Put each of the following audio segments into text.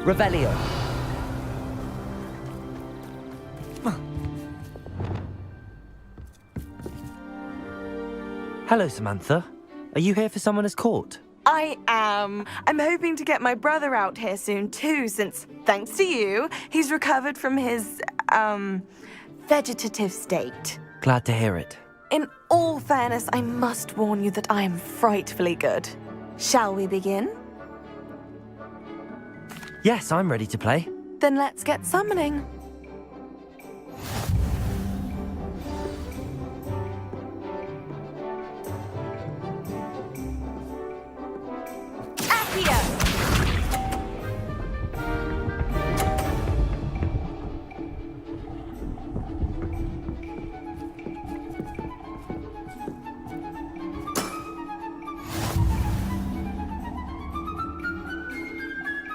Revelio. Hello, Samantha. Are you here for Summoner's Court? I am. I'm hoping to get my brother out here soon too, since, thanks to you, he's recovered from his, vegetative state. Glad to hear it. In all fairness, I must warn you that I am frightfully good. Shall we begin? Yes, I'm ready to play. Then let's get summoning. Accio!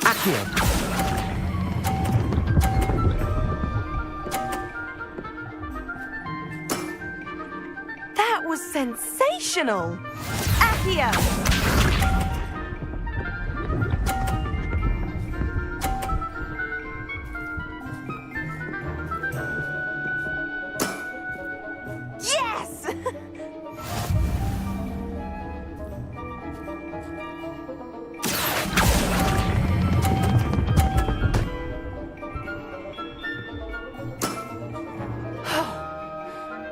Accio. That was sensational! Accio! Yes!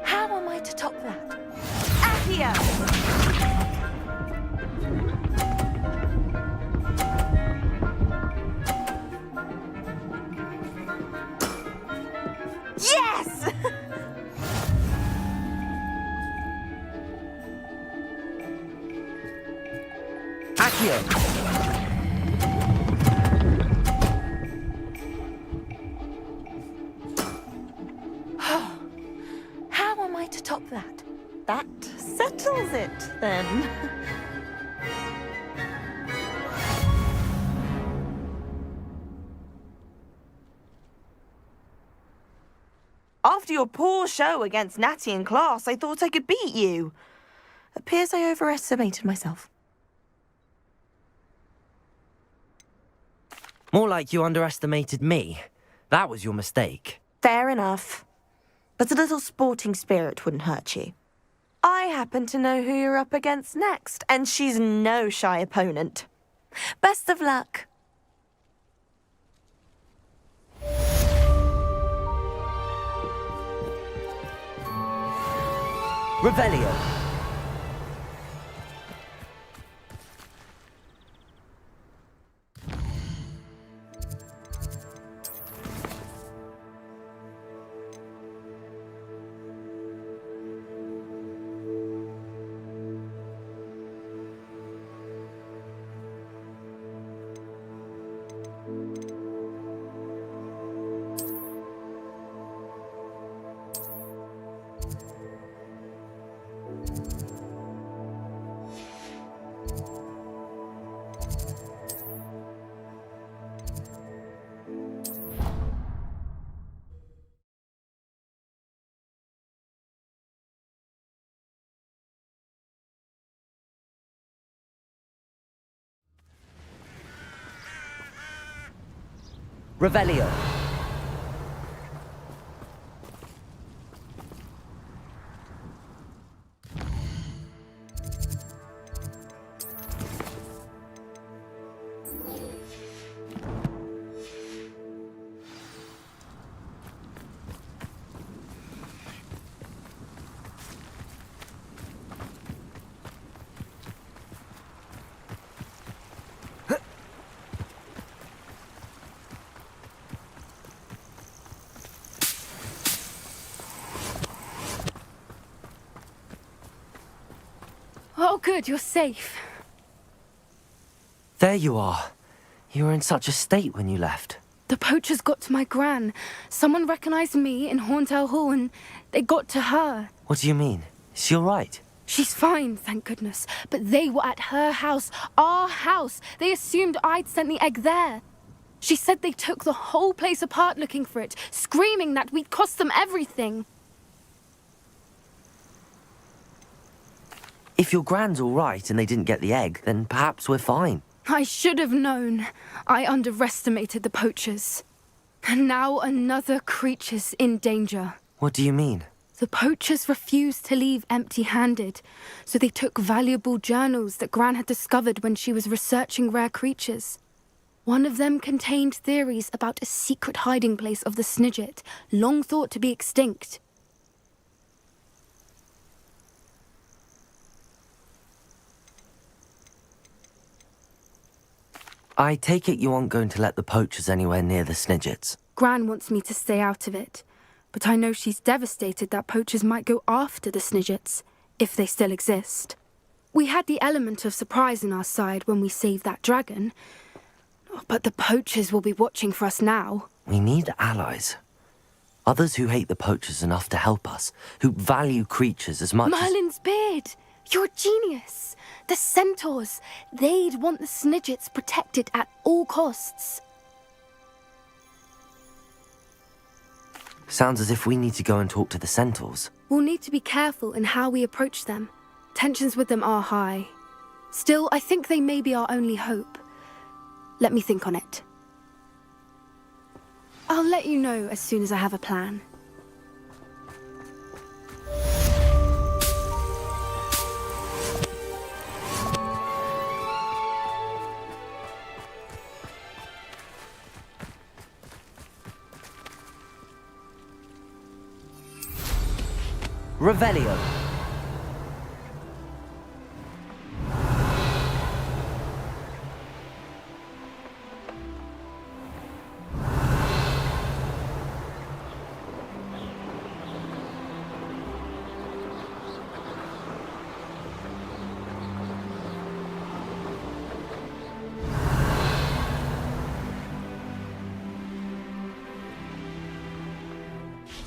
How am I to top that? Accio! Yes! Accio. How am I to top that? That settles it, then. After your poor show against Natty in class, I thought I could beat you. Appears I overestimated myself. More like you underestimated me. That was your mistake. Fair enough. But a little sporting spirit wouldn't hurt you. I happen to know who you're up against next, and she's no shy opponent. Best of luck. Revelio. Revelio. Oh, good, you're safe. There you are. You were in such a state when you left. The poachers got to my gran. Someone recognized me in Horndale Hall and they got to her. What do you mean? Is she all right? She's fine, thank goodness. But they were at her house, our house. They assumed I'd sent the egg there. She said they took the whole place apart looking for it, screaming that we'd cost them everything. If your gran's all right and they didn't get the egg, then perhaps we're fine. I should have known. I underestimated the poachers. And now another creature's in danger. What do you mean? The poachers refused to leave empty-handed, so they took valuable journals that Gran had discovered when she was researching rare creatures. One of them contained theories about a secret hiding place of the Snidget, long thought to be extinct. I take it you aren't going to let the poachers anywhere near the Snidgets. Gran wants me to stay out of it, but I know she's devastated that poachers might go after the Snidgets, if they still exist. We had the element of surprise on our side when we saved that dragon, but the poachers will be watching for us now. We need allies. Others who hate the poachers enough to help us, who value creatures as much as... Merlin's beard! You're a genius! The centaurs! They'd want the Snidgets protected at all costs. Sounds as if we need to go and talk to the centaurs. We'll need to be careful in how we approach them. Tensions with them are high. Still, I think they may be our only hope. Let me think on it. I'll let you know as soon as I have a plan. Revelio.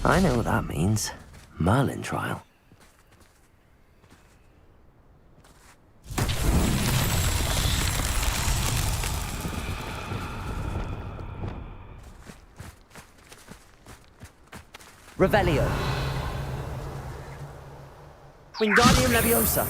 I know what that means. Merlin trial. Revelio. Wingardium Leviosa.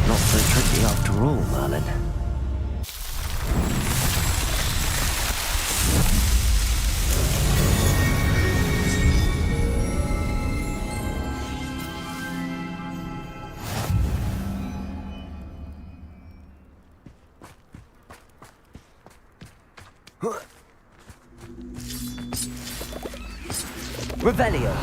Not so tricky after all, Merlin. Revelio.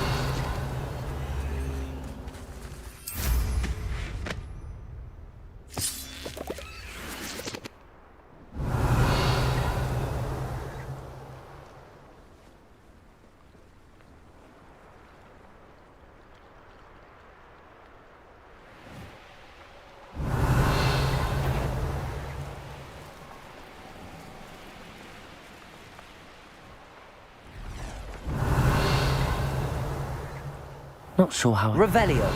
Not sure how... Revelio.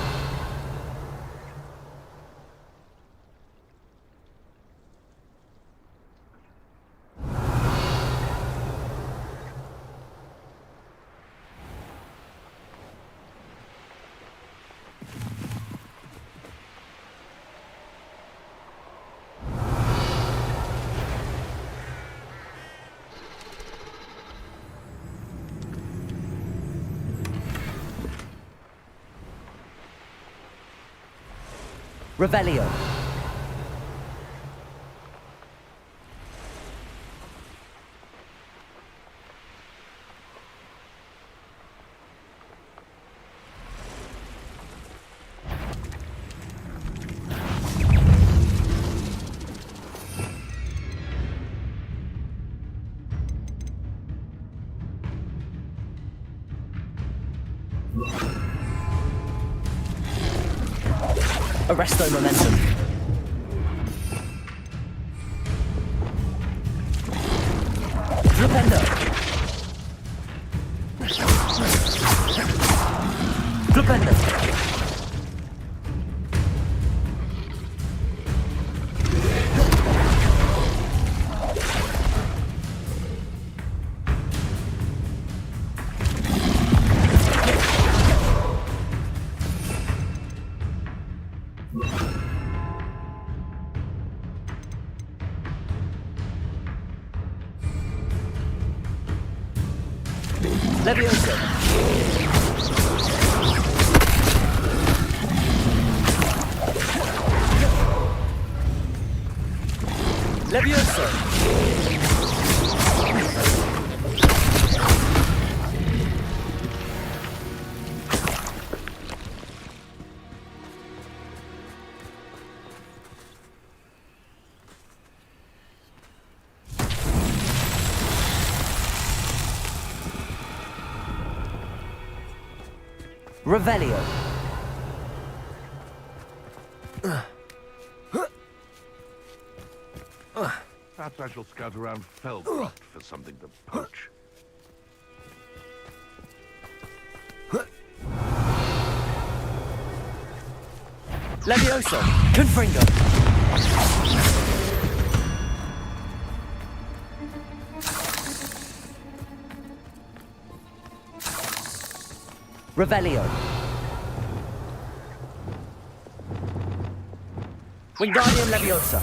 Revelio. Arresto momentum. Flipendo. Flipendo. Leviosa! Leviosa! Revelio. Perhaps I shall scout around Felcroft for something to poach. Leviosa! Confringo! Revelio. Wingardium Leviosa.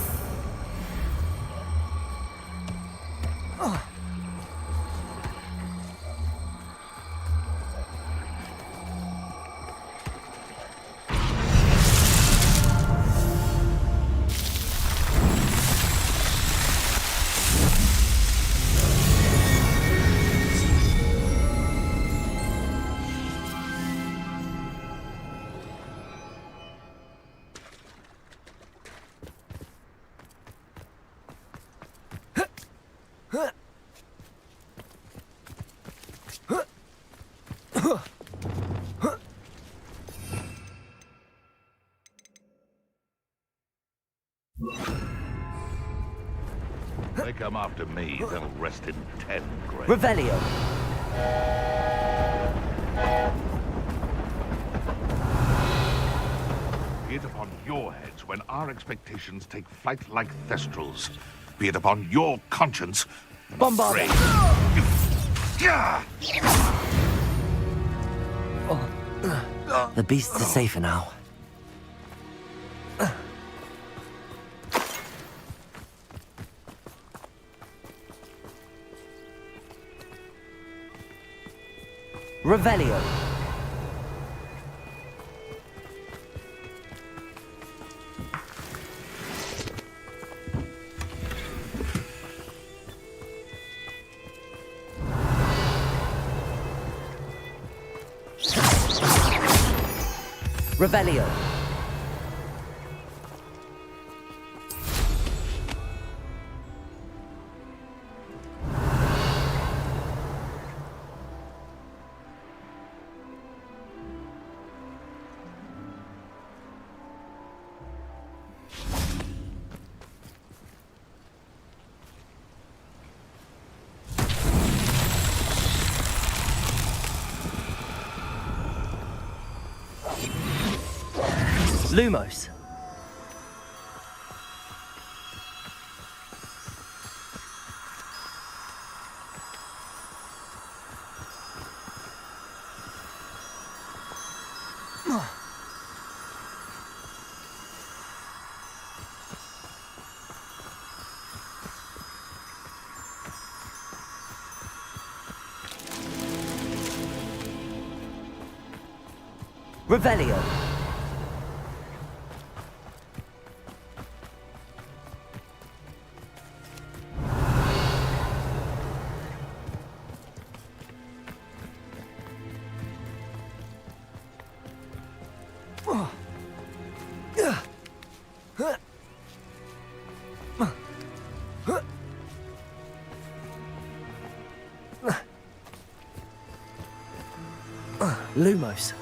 They come after me, they'll rest in 10 graves. Revelio. Be it upon your heads when our expectations take flight like thestrals. Be it upon your conscience. Bombarda. The beasts are safer now. Revelio. Revelio. Lumos. Revelio. Lumos.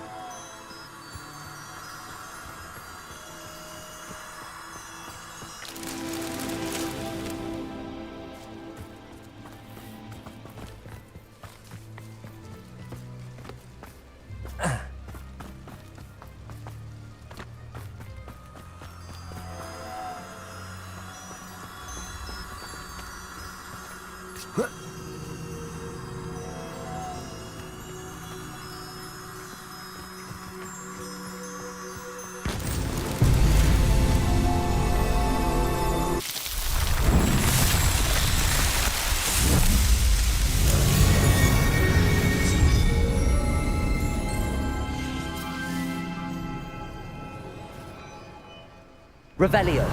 Revelio.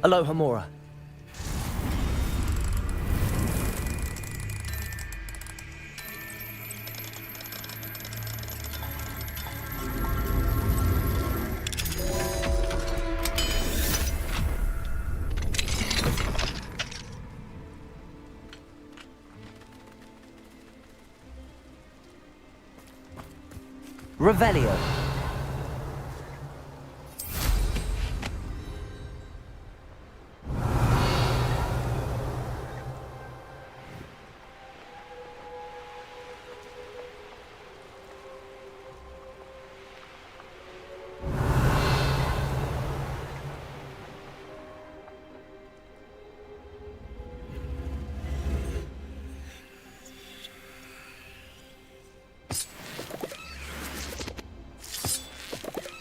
Alohomora. Revelio.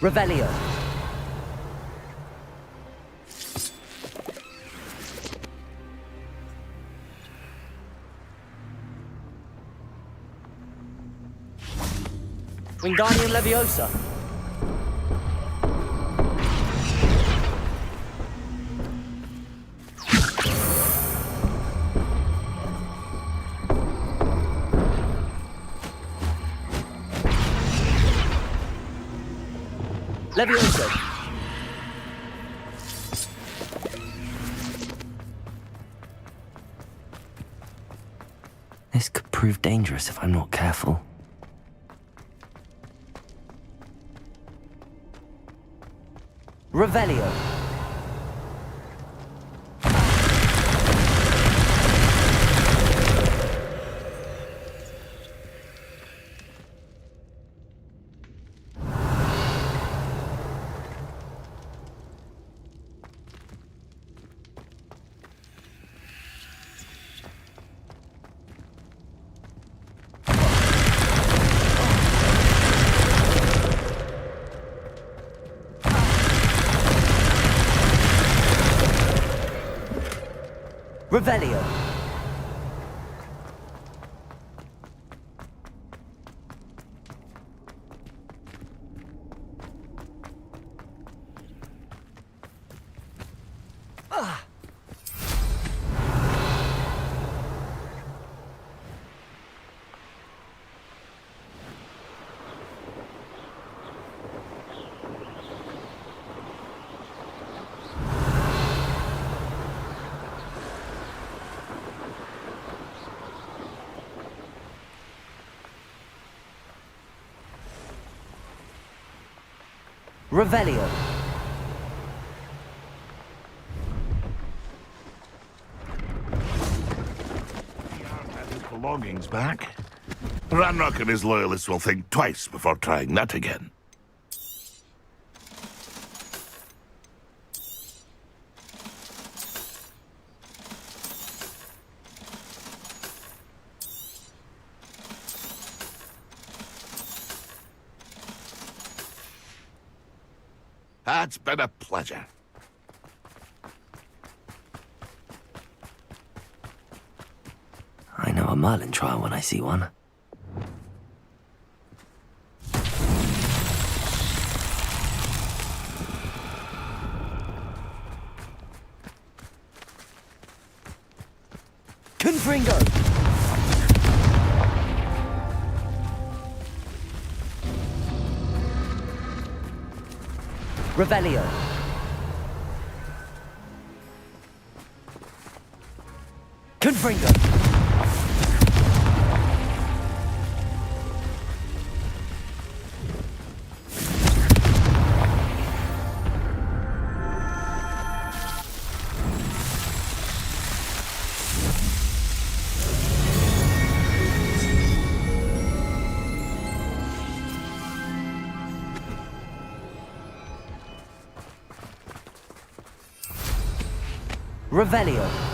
Revelio. Wingardium Leviosa. Leviosa. This could prove dangerous if I'm not careful. Revelio. Revelio. Revelio. He had his belongings back. Ranrock and his loyalists will think twice before trying that again. It's been a pleasure. I know a Merlin trial when I see one. Confringo! Revelio. Confringo. Revelio.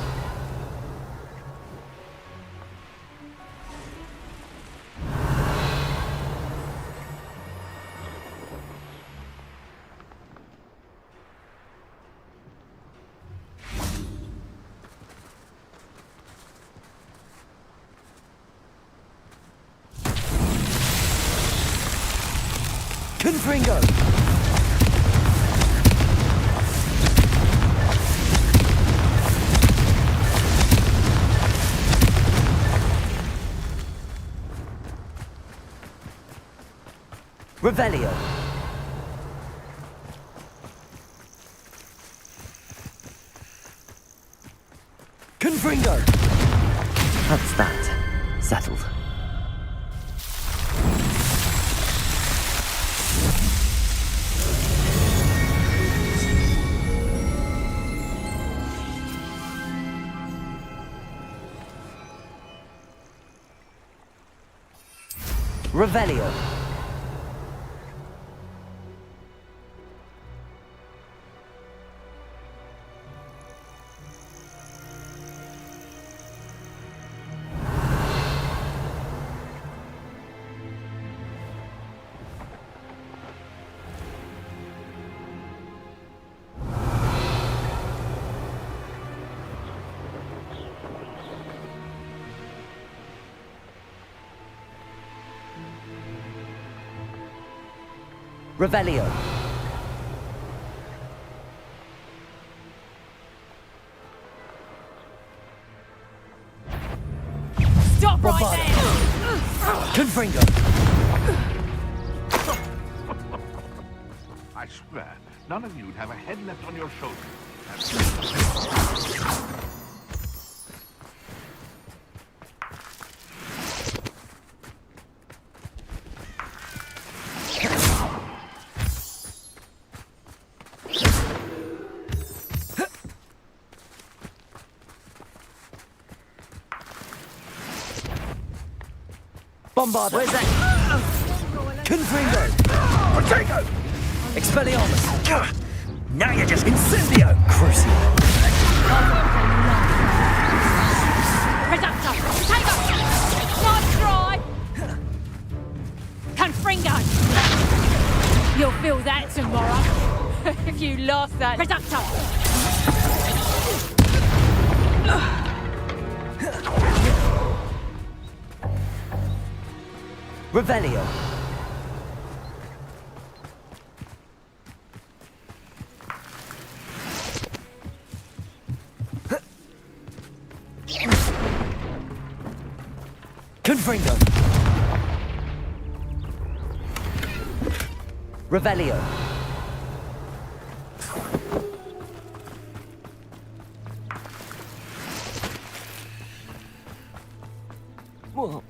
Confringo! Revelio. Confringo! That's that. Settled. Revelio. Revelio. Stop right there! Confringo. I swear, none of you'd have a head left on your shoulders. Bombarda. Where's that? Confringo. Potato! Expelliarmus. Now you're just Incendio! Crucio. Reductor! Potato! Nice try! Confringo! You'll feel that tomorrow. If you lost that. Reductor! Revelio. Confringo. Revelio. Whoa.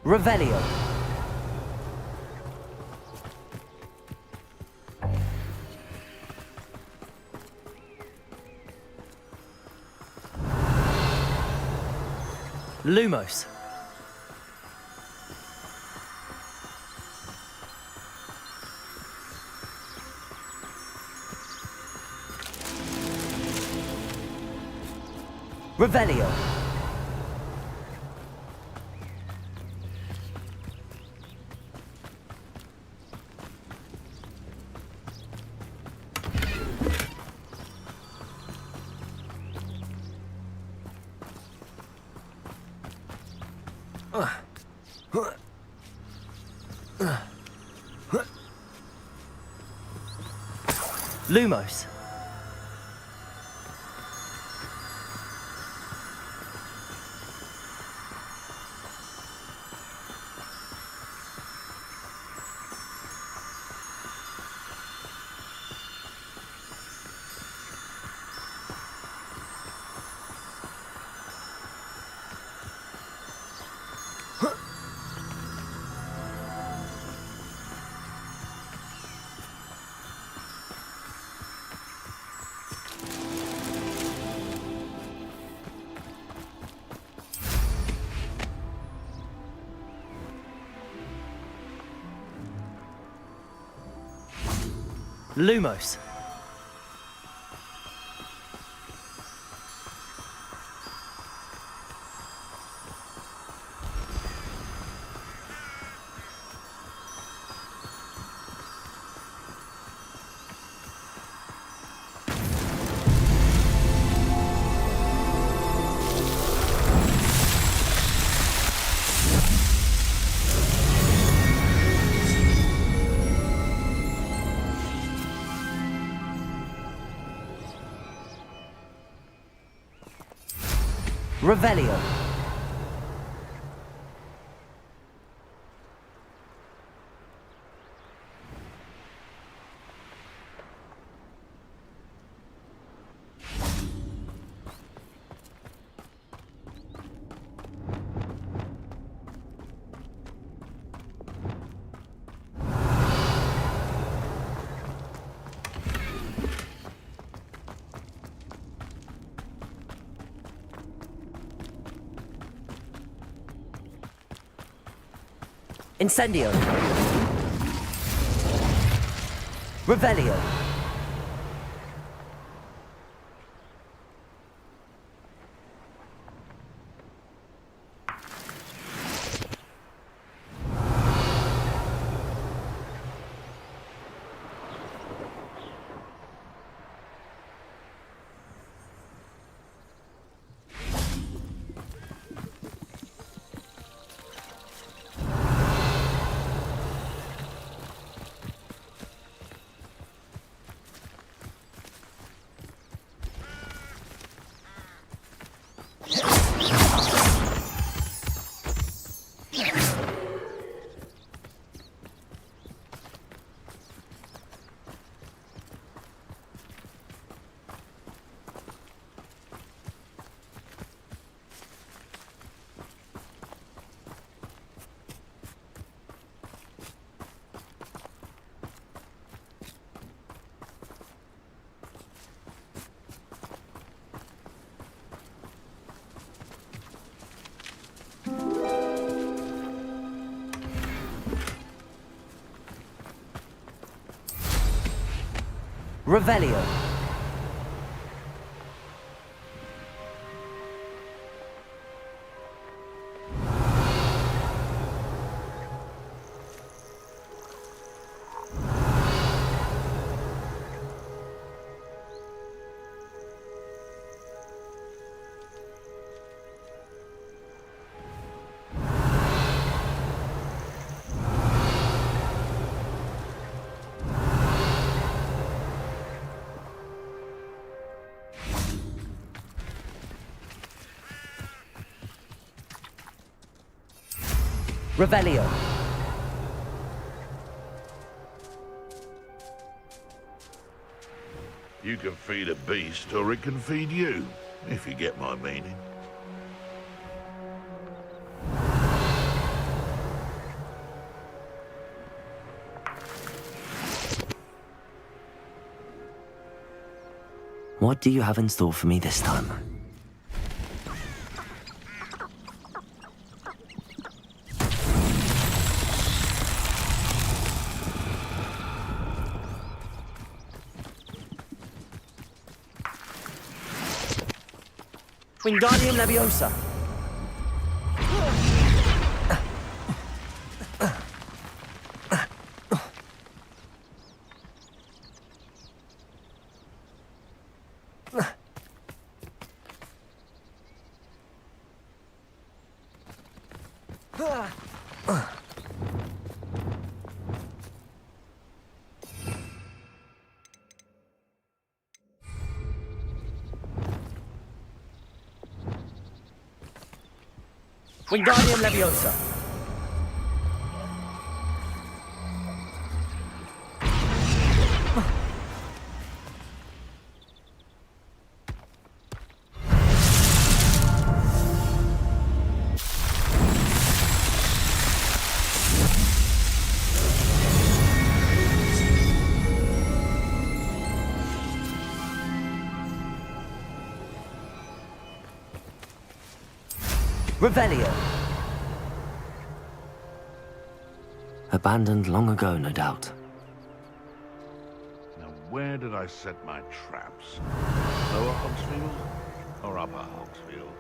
Revelio. Lumos. Revelio. Lumos. Lumos. Revelio. Incendio. Revelio. Revelio. Revelio. You can feed a beast, or it can feed you, if you get my meaning. What do you have in store for me this time? Wingardium Leviosa. Wingardium Leviosa. Revelio. Abandoned long ago, no doubt. Now, where did I set my traps? Lower Hogsfield or Upper Hogsfield?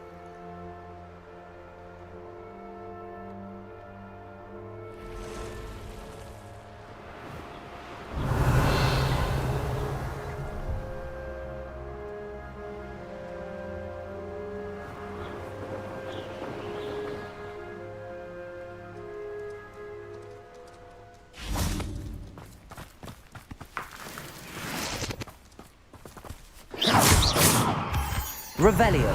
Revelio.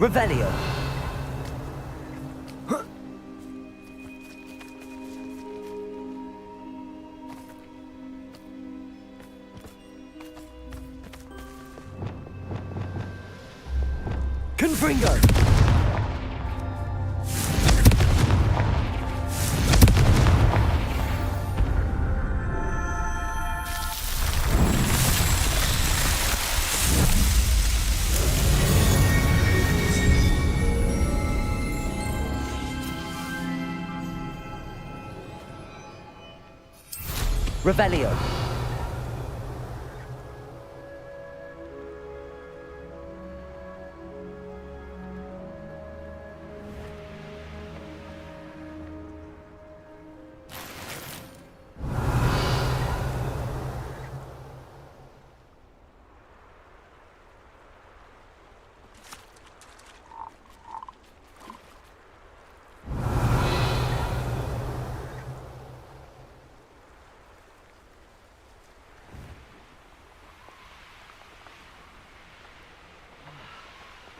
Revelio. Confringo. Revelio.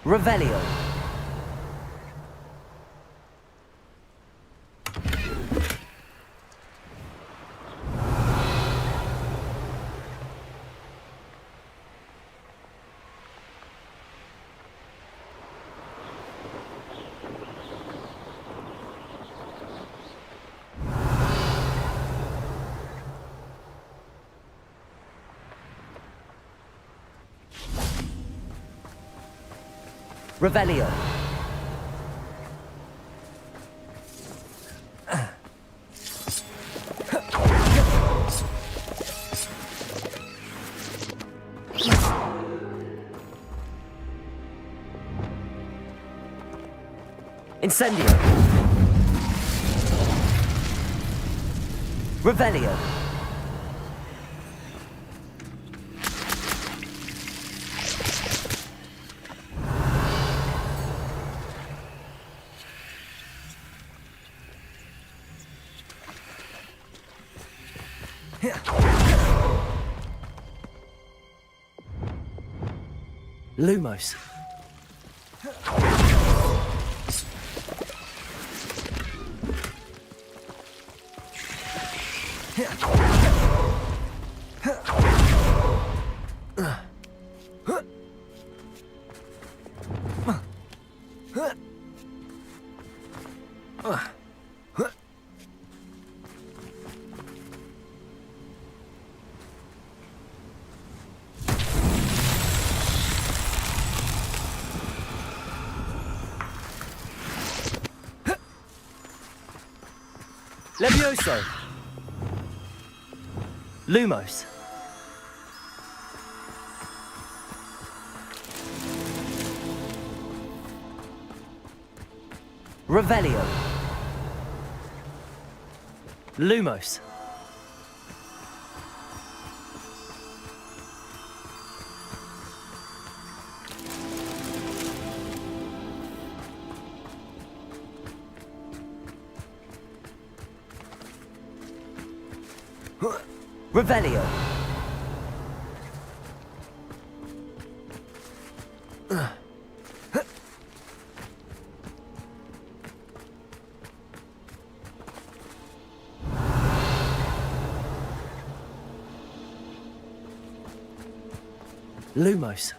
Revelio. Revelio. Incendio. Revelio. Lumos. Levioso. Lumos. Revelio. Lumos. Revelio. Lumos.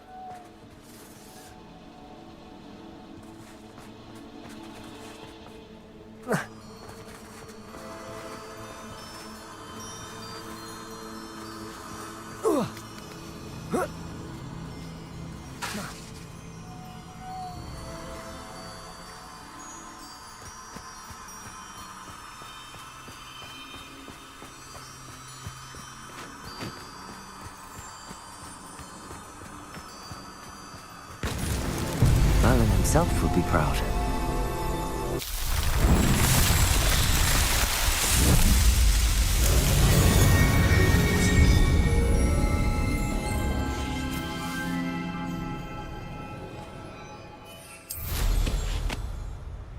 Merlin himself would be proud.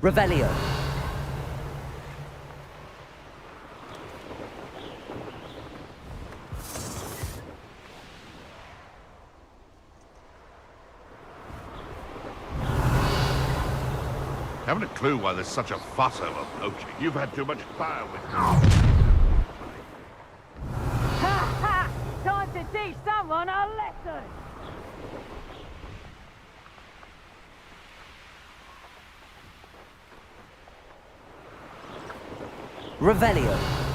Revelio. Haven't a clue why there's such a fuss over poaching. You've had too much fire with you. Ha ha! Time to teach someone a lesson! Revelio.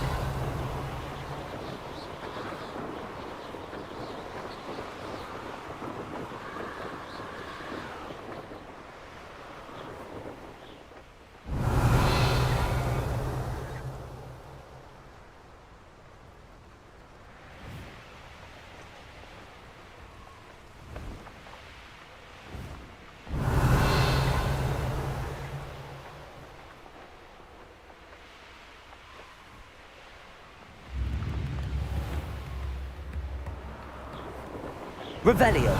Revelio.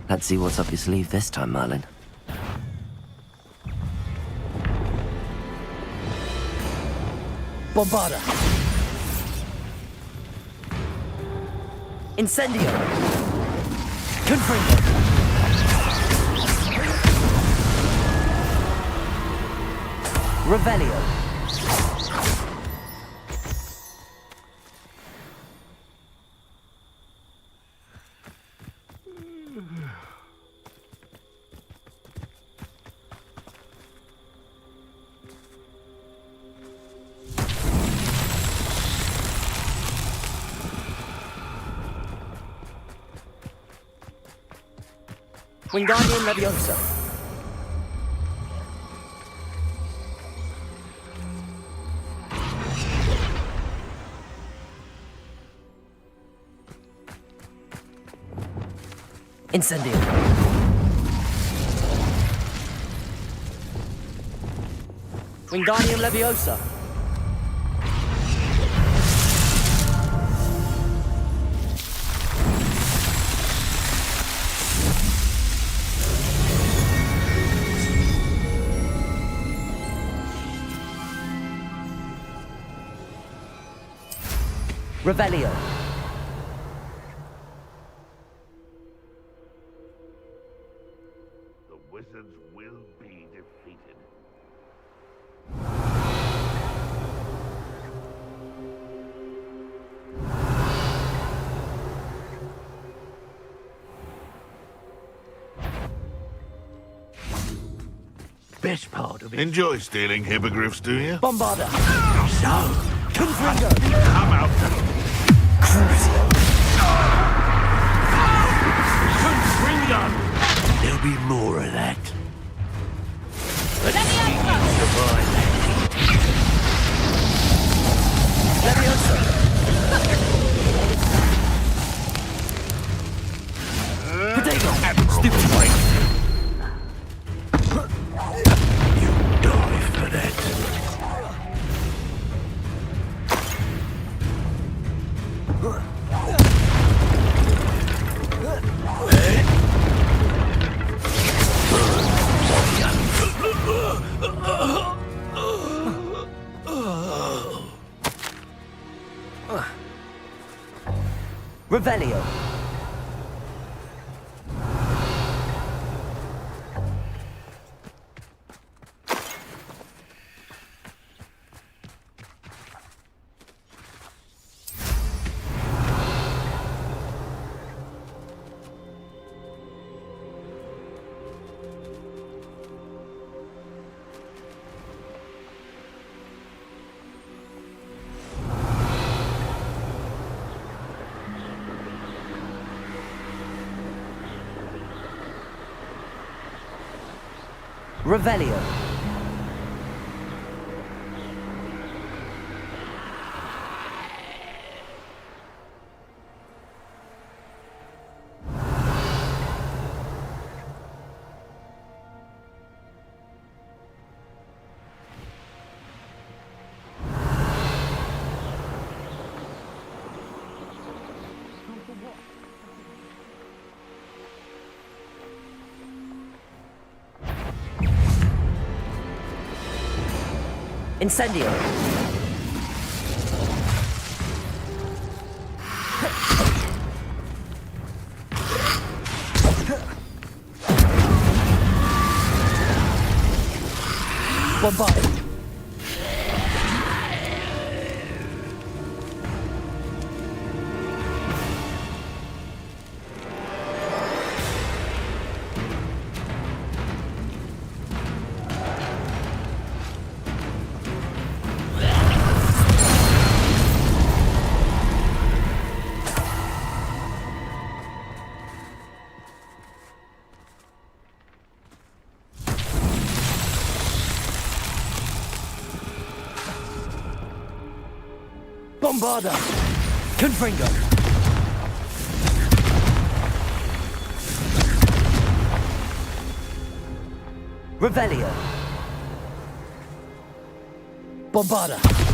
Let's see what's up your sleeve this time, Merlin. Bombarda. Incendio. Confringo. Revelio. Wingardium Leviosa. Incendio. Wingardium Leviosa. Revelio. The wizards will be defeated. Best part of it. Enjoy stealing hippogriffs, do you? Bombarda. So, Confringo. Come out! there'll be more of that. Leviosa. Potato. Stupid brain. You die for that. Revelio. Revelio. Incendio. Bombard. Bombarda! Confringo! Revelio! Bombarda!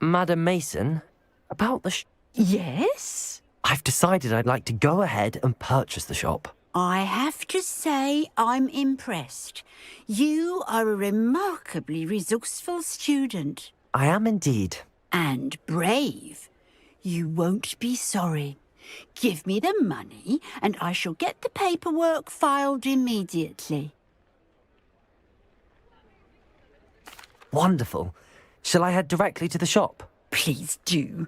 Madam Mason, about the Yes? I've decided I'd like to go ahead and purchase the shop. I have to say I'm impressed. You are a remarkably resourceful student. I am indeed. And brave. You won't be sorry. Give me the money and I shall get the paperwork filed immediately. Wonderful. Shall I head directly to the shop? Please do.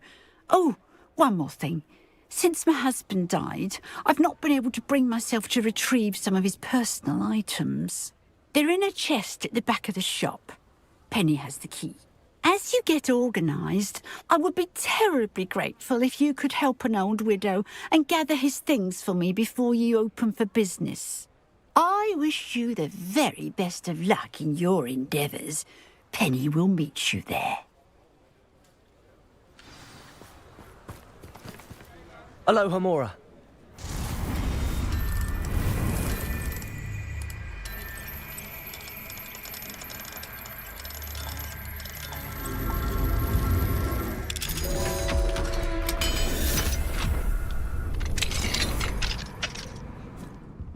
Oh, one more thing. Since my husband died, I've not been able to bring myself to retrieve some of his personal items. They're in a chest at the back of the shop. Penny has the key. As you get organised, I would be terribly grateful if you could help an old widow and gather his things for me before you open for business. I wish you the very best of luck in your endeavours. Penny will meet you there. Aloha, Mora.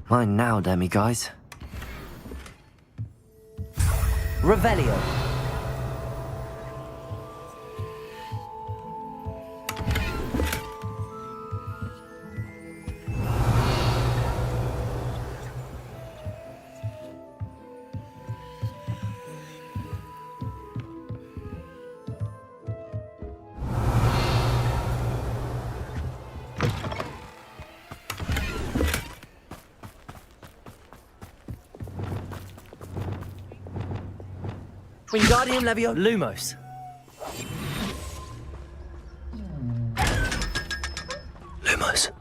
Mine now, demi-guys. Revelio. Wingardium Levio. Lumos. Lumos.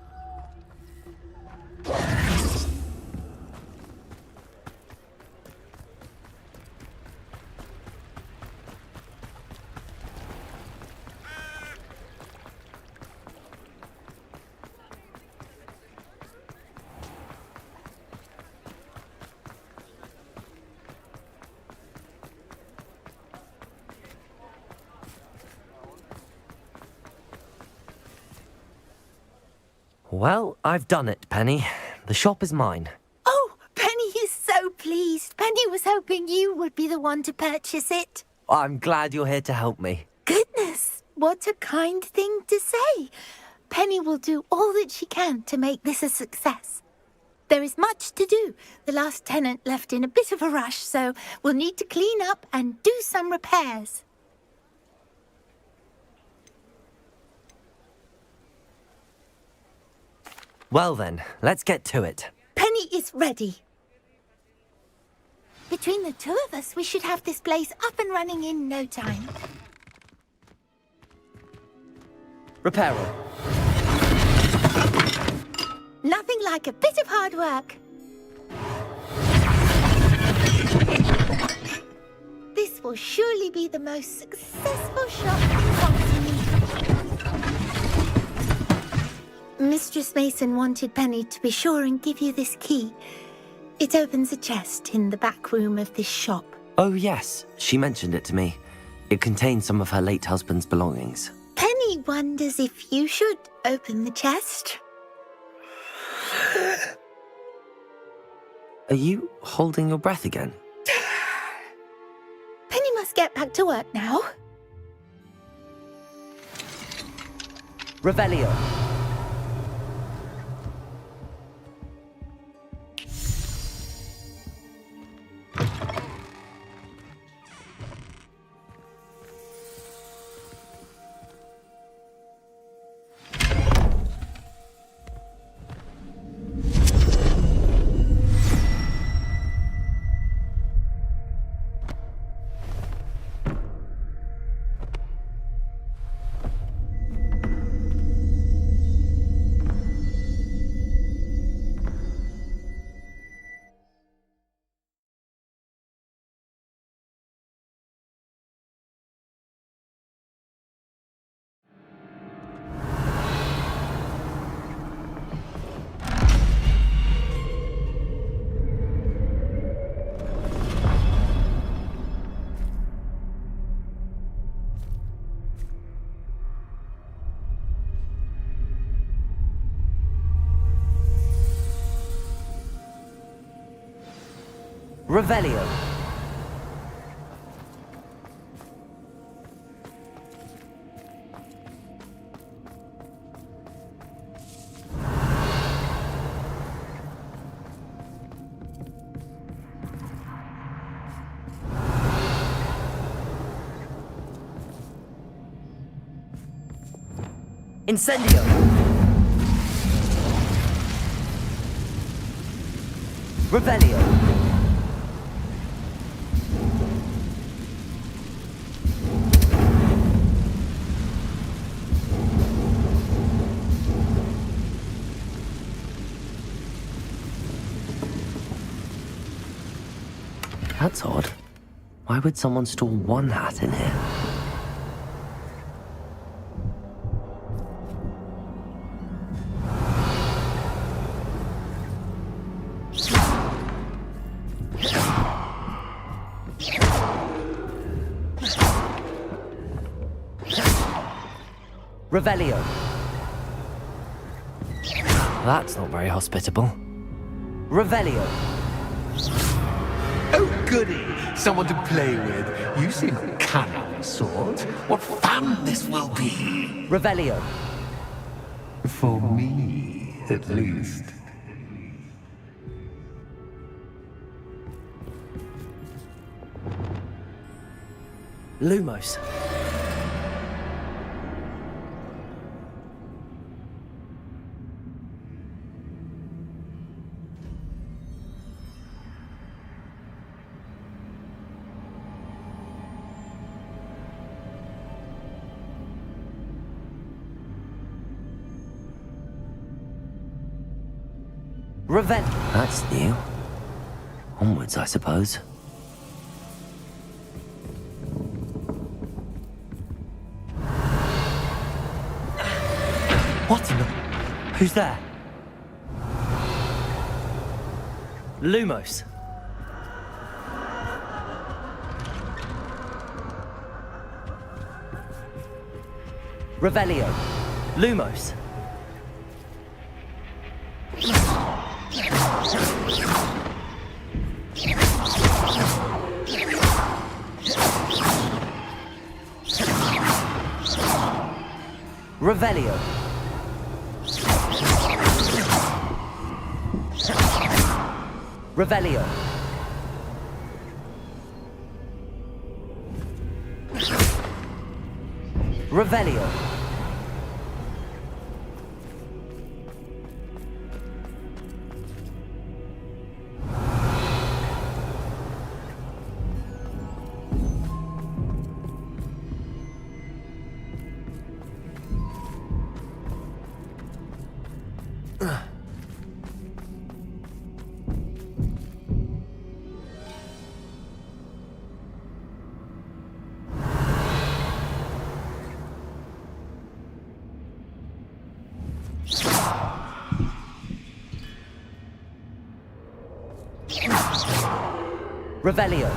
Well, I've done it, Penny. The shop is mine. Oh, Penny is so pleased. Penny was hoping you would be the one to purchase it. I'm glad you're here to help me. Goodness, what a kind thing to say. Penny will do all that she can to make this a success. There is much to do. The last tenant left in a bit of a rush, so we'll need to clean up and do some repairs. Well then, let's get to it. Penny is ready. Between the two of us, we should have this place up and running in no time. Reparo. Nothing like a bit of hard work. This will surely be the most successful shop in Hogsmeade. Mistress Mason wanted Penny to be sure and give you this key. It opens a chest in the back room of this shop. Oh yes, she mentioned it to me. It contains some of her late husband's belongings. Penny wonders if you should open the chest. Are you holding your breath again? Penny must get back to work now. Revelio. Revelio. Incendio. Revelio. That's odd. Why would someone store one hat in here? Revelio. That's not very hospitable. Revelio. Oh, goody! Someone to play with. You seem a cunning sort. What fun this will be! Revelio. For me, at least. Lumos. That's new. Onwards, I suppose. What in the... Who's there? Lumos. Revelio. Lumos. Revelio. Revelio. Revelio. Revelio.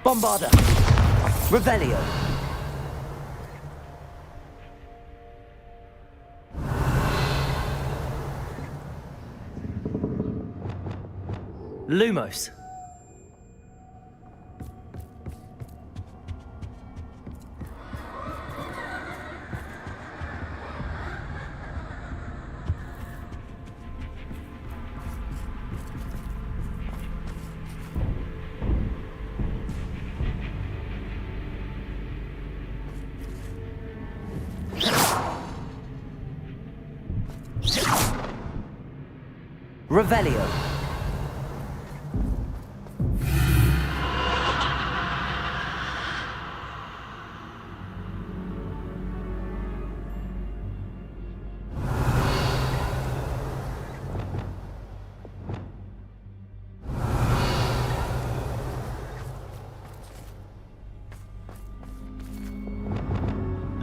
Bombarda. Revelio. Lumos. Revelio.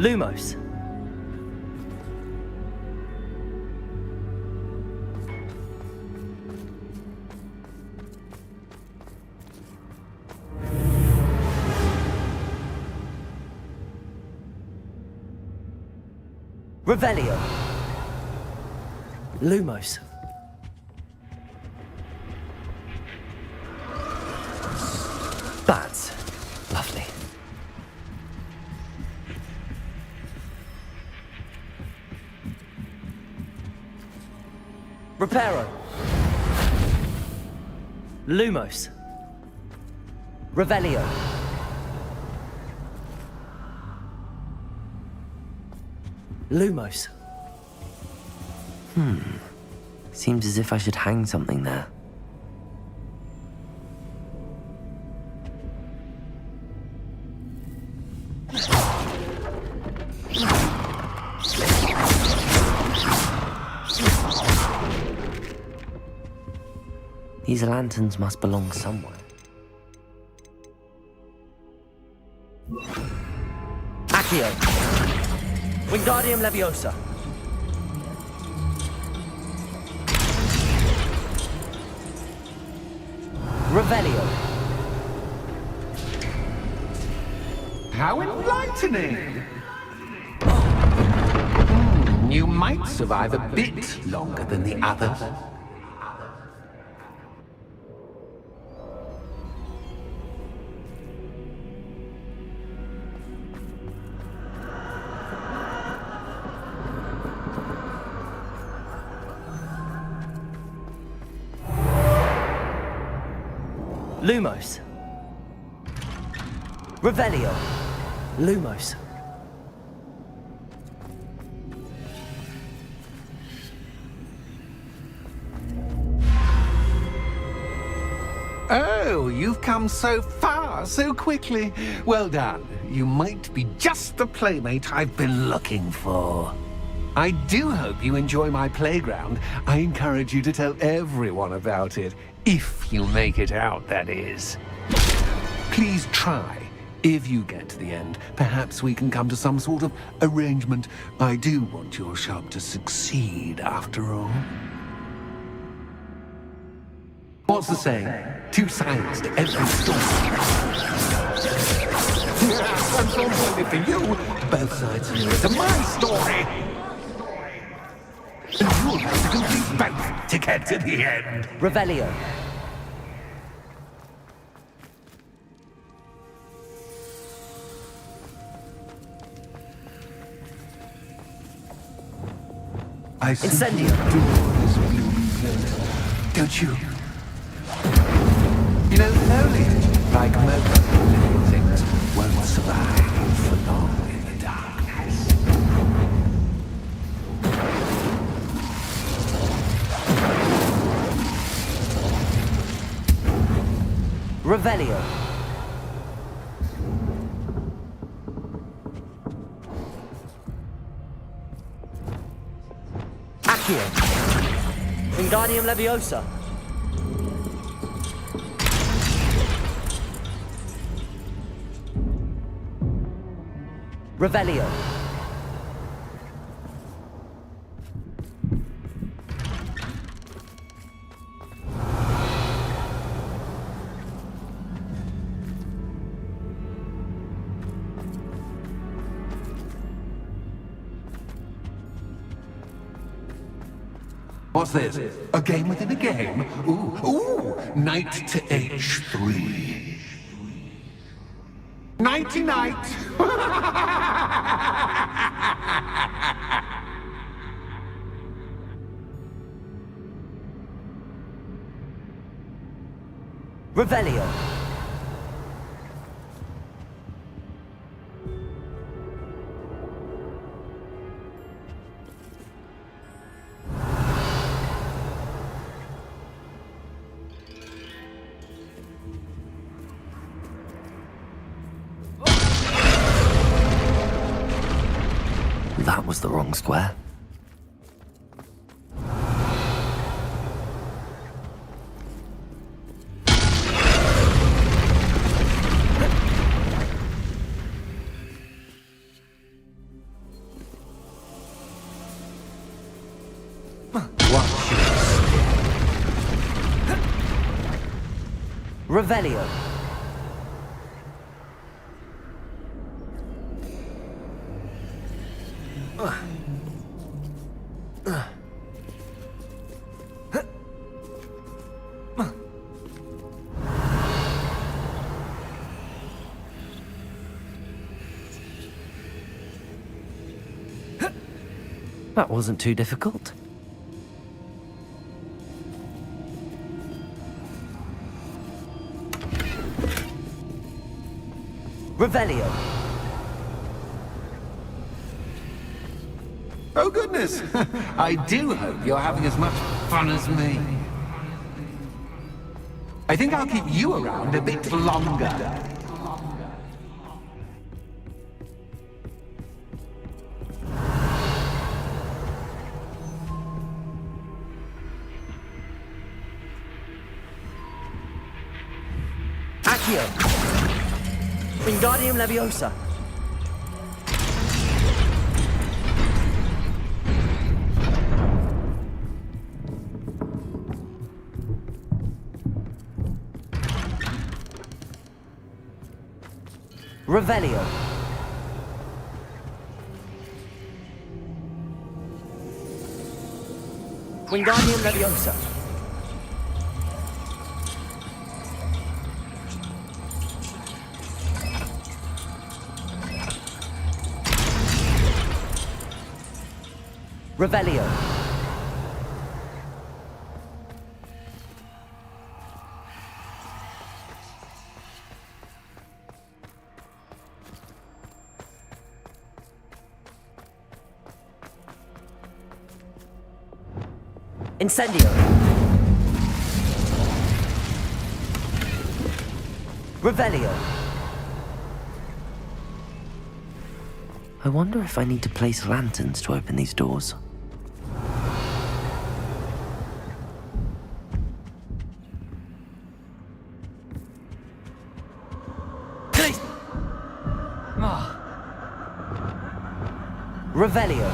Lumos. Revelio. Lumos. Bats. Lovely. Reparo. Lumos. Revelio. Lumos. Seems as if I should hang something there. These lanterns must belong somewhere. Accio. Wingardium Leviosa. Revelio. How enlightening! You might survive a bit longer than the others. Lumos. Revelio. Lumos. Oh, you've come so far, so quickly. Well done. You might be just the playmate I've been looking for. I do hope you enjoy my playground. I encourage you to tell everyone about it. If you make it out, that is. Please try. If you get to the end, perhaps we can come to some sort of arrangement. I do want your shop to succeed, after all. What's the saying? Two sides to every story. Yes, I'm so happy for you. Both sides to my story. And you'll have to complete both to get to the end. Revelio. I Incendio. adore this blooming place, don't you? You know, foliage, like most living things, won't survive for long in the darkness. Revelio. Accio. Wingardium Leviosa. Revelio. What's this? A game within a game? Ooh, knight to H3. Nighty-night! Revelio. That was the wrong square. Revelio. That wasn't too difficult. Revelio. Oh, goodness! I do hope you're having as much fun as me. I think I'll keep you around a bit longer. Accio. Wingardium Leviosa. Revelio. Wingardium Leviosa. Revelio. Incendio. Revelio. I wonder if I need to place lanterns to open these doors. Revelio.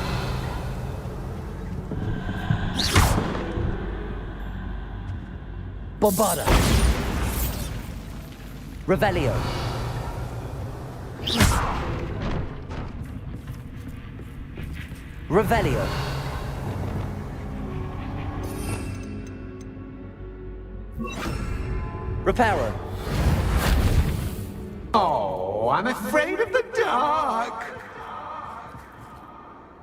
Bombada. Revelio. Revelio. Reparo. Oh, I'm afraid of the dark.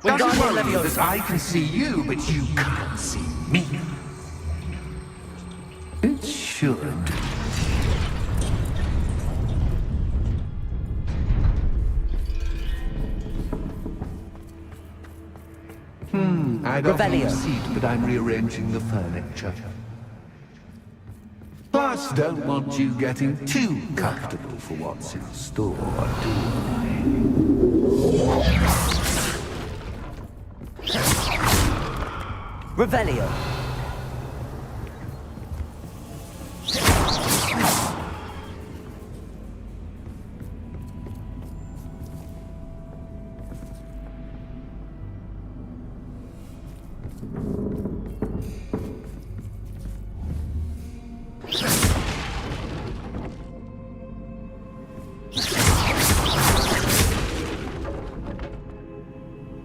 Wingardium Doesn't worry Leviosa. that I can see you, but you can't see me. It should. I'd offer you Revelio. a seat, but I'm rearranging the furniture. Plus, don't want you getting too comfortable for what's in store, do I? Revelio.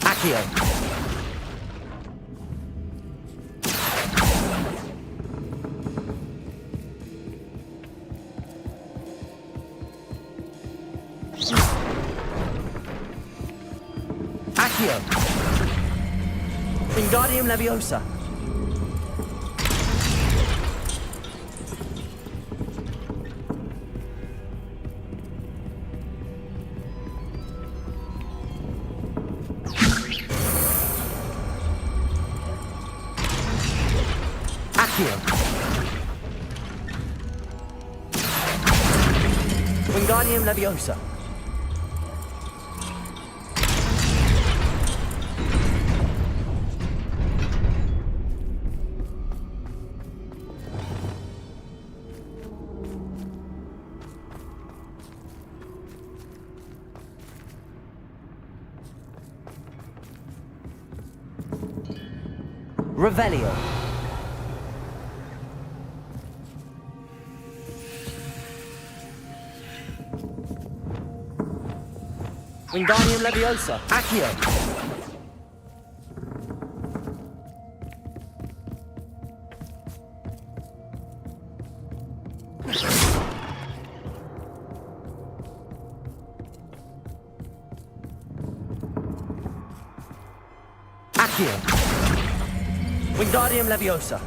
Accio. Accio. Wingardium Leviosa. Accio. Wingardium Leviosa. Revelio. Wingardium Leviosa. Accio. Accio. Accio. Wingardium Leviosa.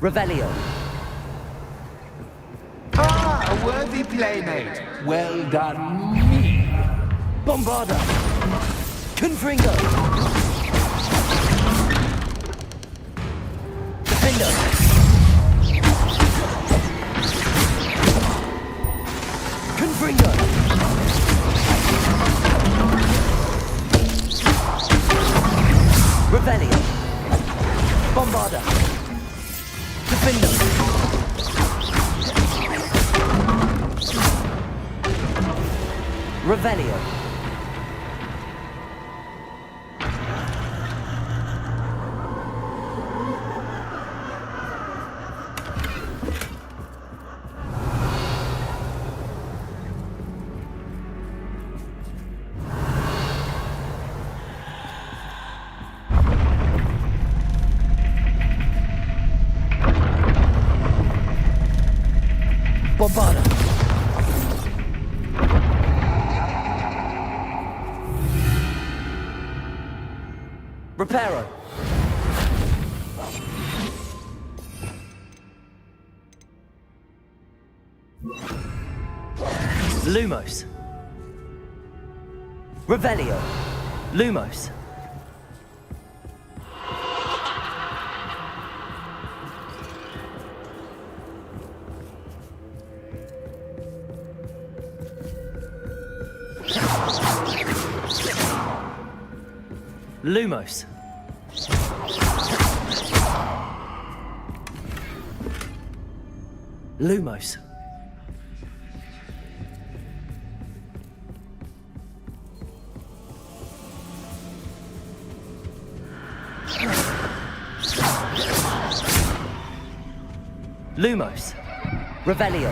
Revelio. Ah, a worthy playmate. Well done, me. Bombarda. Confringo. Defender. Confringo. Revelio. Bombarda. Defender. Revelio. Bombarda. Reparo. Lumos. Revelio. Lumos. Lumos. Lumos. Lumos. Revelio.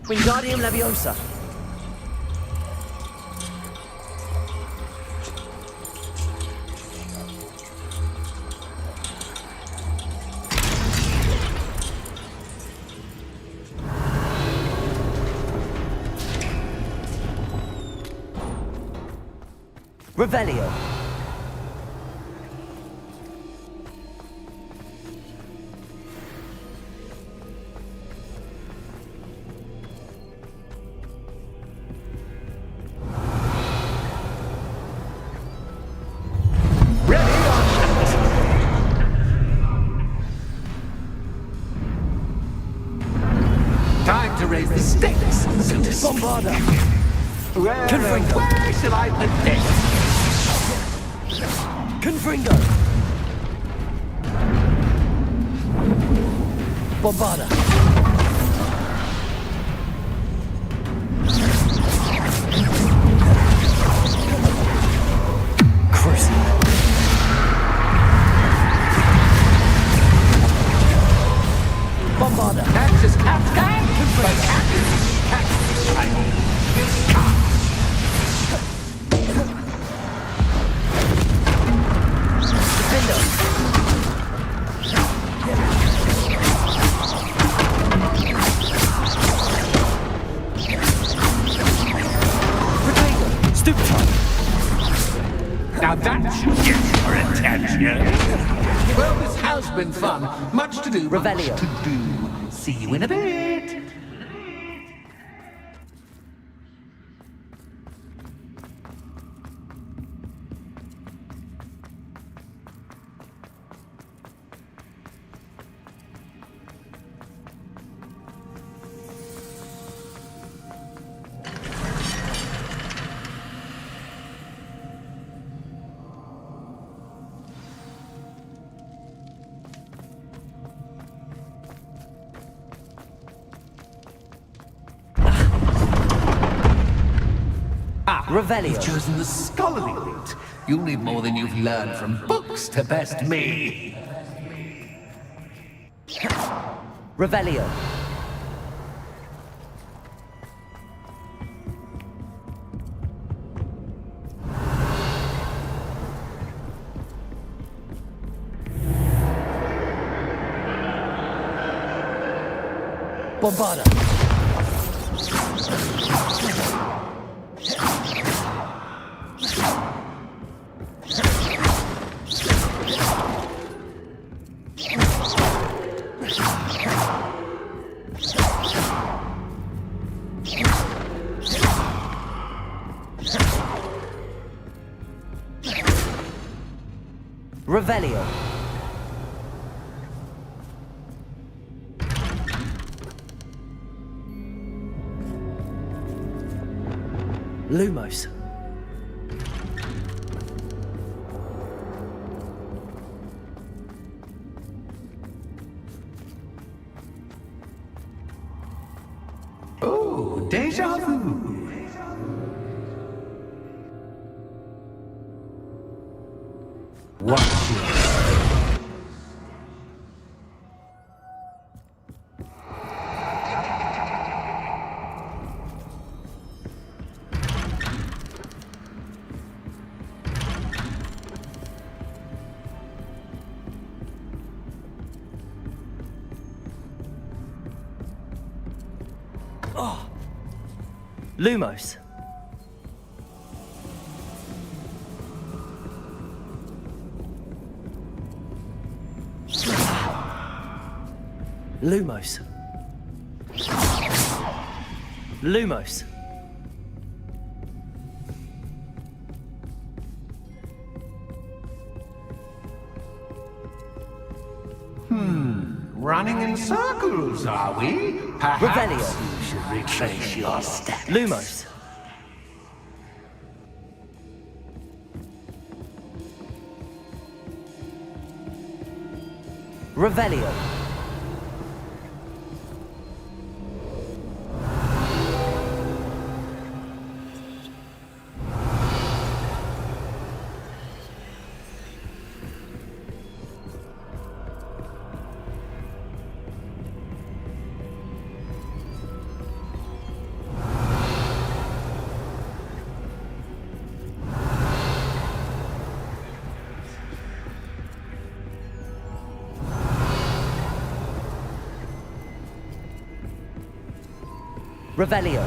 Wingardium Leviosa. Revelio. Time to raise the stakes, so to speak. Bombarda. Where shall I put this? Confringo. Bombarda. Crucible. Bombarda. That's just Captain. But Captain. Defender. Protego. Stupefy. Now that should get your attention. Well, this has been fun. Much to do. Revelio. Much to do. See you in a bit. Revelio. You've chosen the scholarly route. You'll need more than you've learned from books to best me. Revelio. Bombarda. Revelio. Lumos. Oh, déjà vu. Watch it. Lumos. Lumos. Lumos. Running in circles, are we? Perhaps Revelio. you should retrace your steps. Lumos. Revelio. Revelio.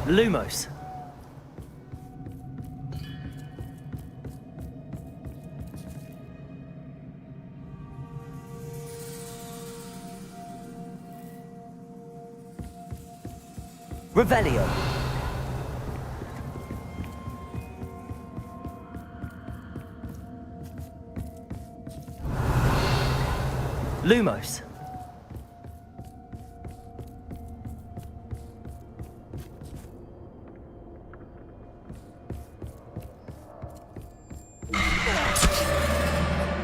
Lumos. Revelio. Lumos.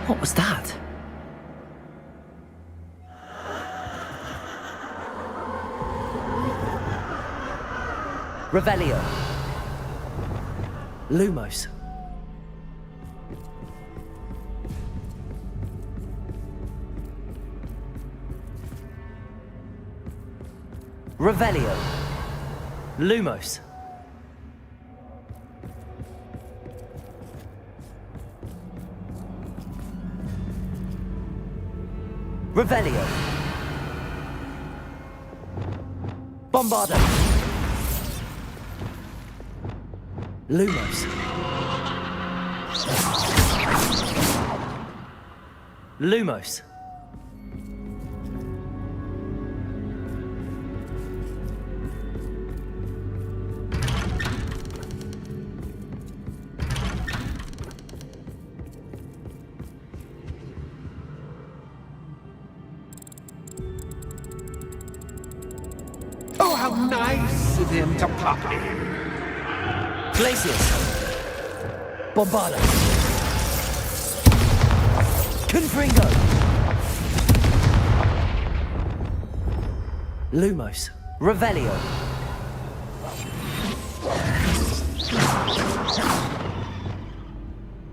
What was that? Revelio. Lumos. Revelio. Lumos. Revelio. Bombarda. Lumos. Lumos. Oh, how nice of him to pop in. Glacius. Bombarda. Confringo. Lumos. Revelio.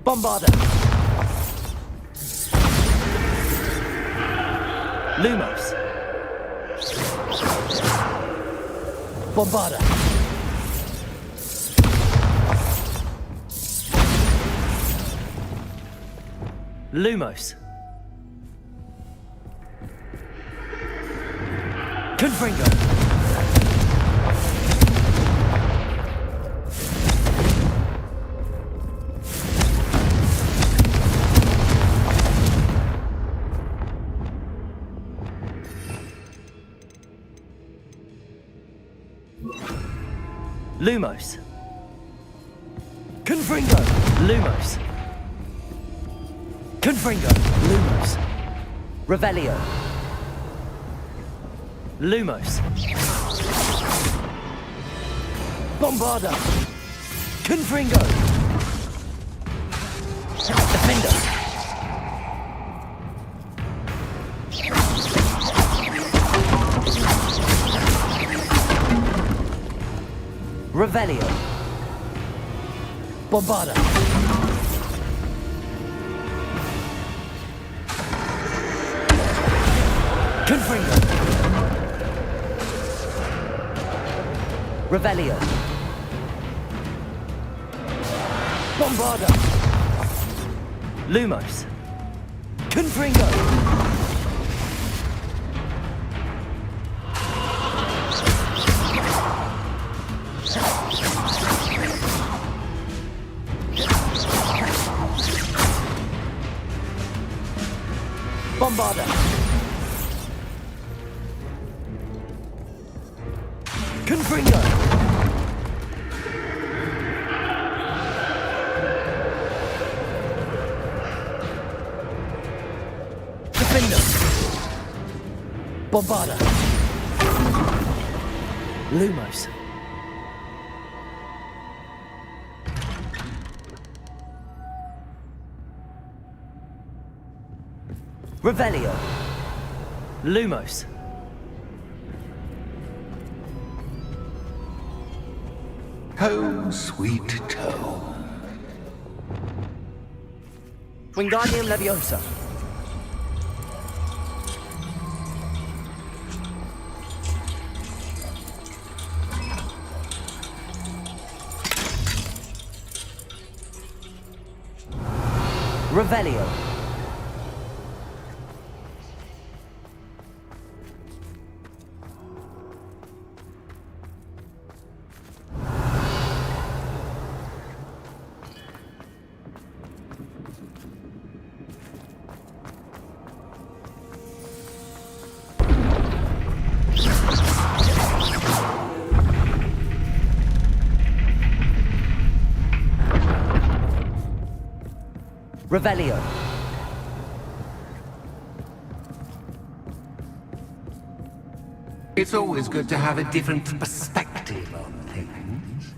Bombarda. Lumos. Bombarda. Lumos. Confringo. Lumos. Confringo. Lumos. Confringo. Lumos. Revelio. Lumos. Bombarda. Confringo. Defender. Revelio. Bombarda. Confringo. Revelio. Bombarda. Lumos. Confringo. Bombarda. Confringo. Defender. Bombarda. Lumos. Revelio. Lumos. Home, sweet home. Wingardium Leviosa. Revelio. Revelio. It's always good to have a different perspective on things.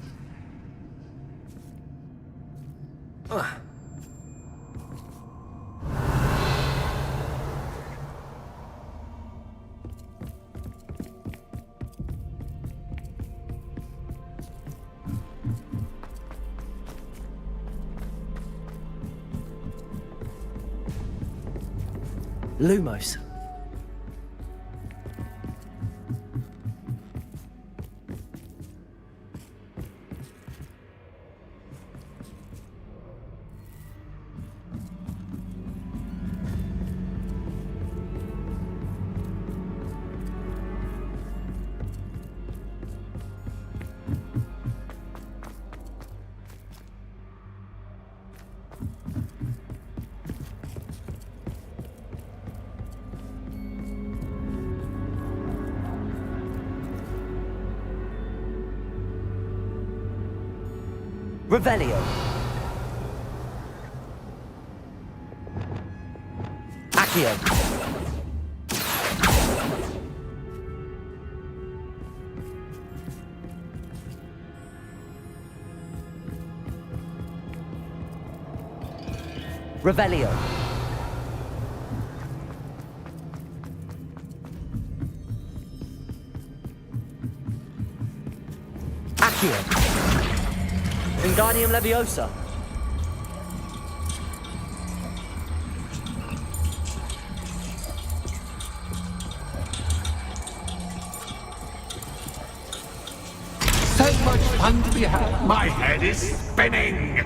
Lumos. Revelio. Accio. Revelio. Accio. Wingardium Leviosa. So much fun to be had. My head is spinning.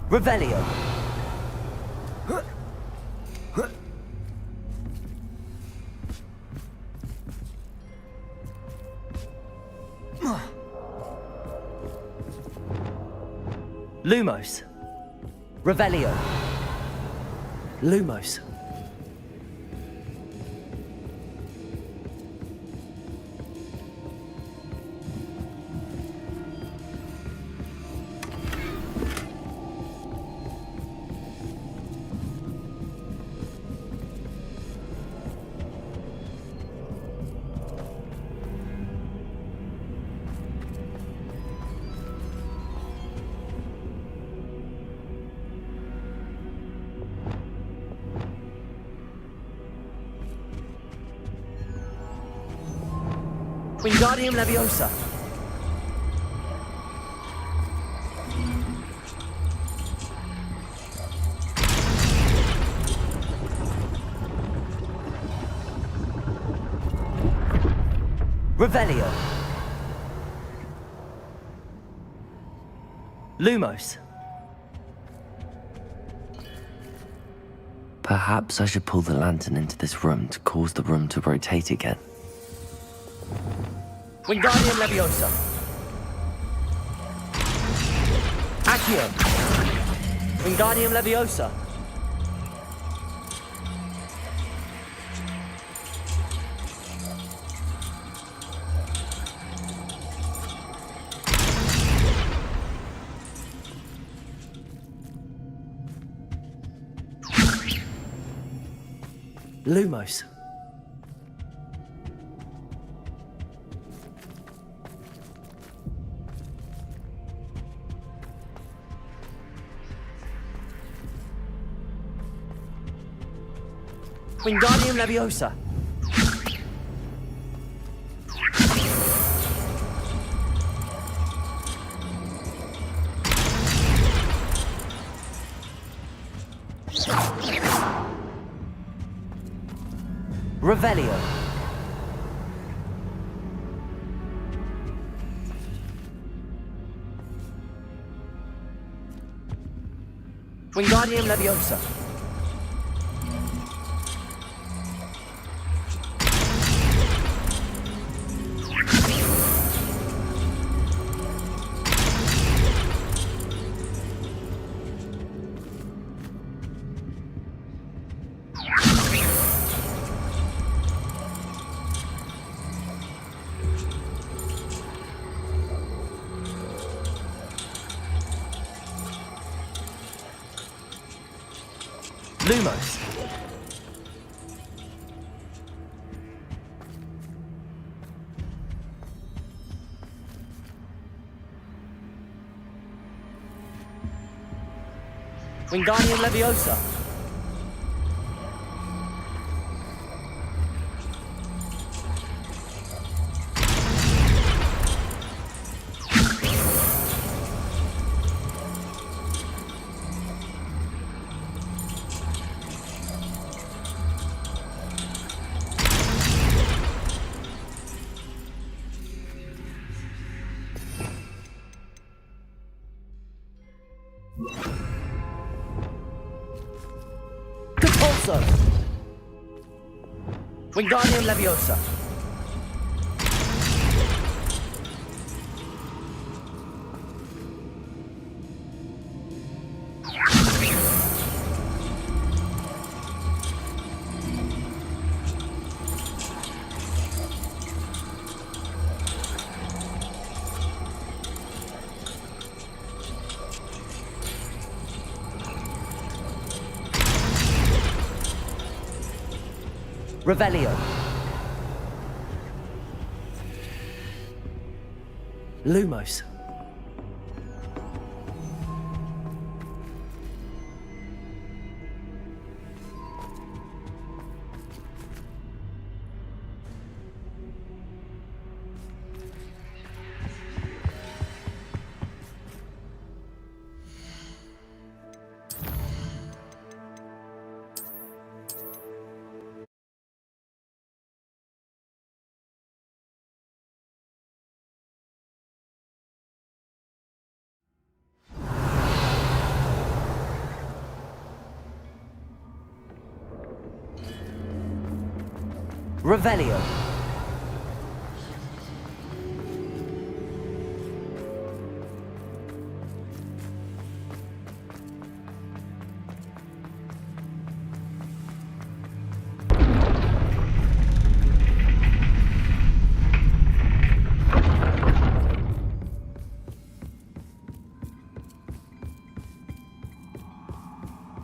Revelio. Lumos. Revelio. Lumos. Wingardium Leviosa. Revelio. Lumos. Perhaps I should pull the lantern into this room to cause the room to rotate again. Wingardium Leviosa. Accio. Wingardium Leviosa. Lumos. Wingardium Leviosa. Revelio. Wingardium Leviosa. Lumos. Wingardium Leviosa. Compulso. Wingardium Leviosa. Revelio. Lumos. Revelio.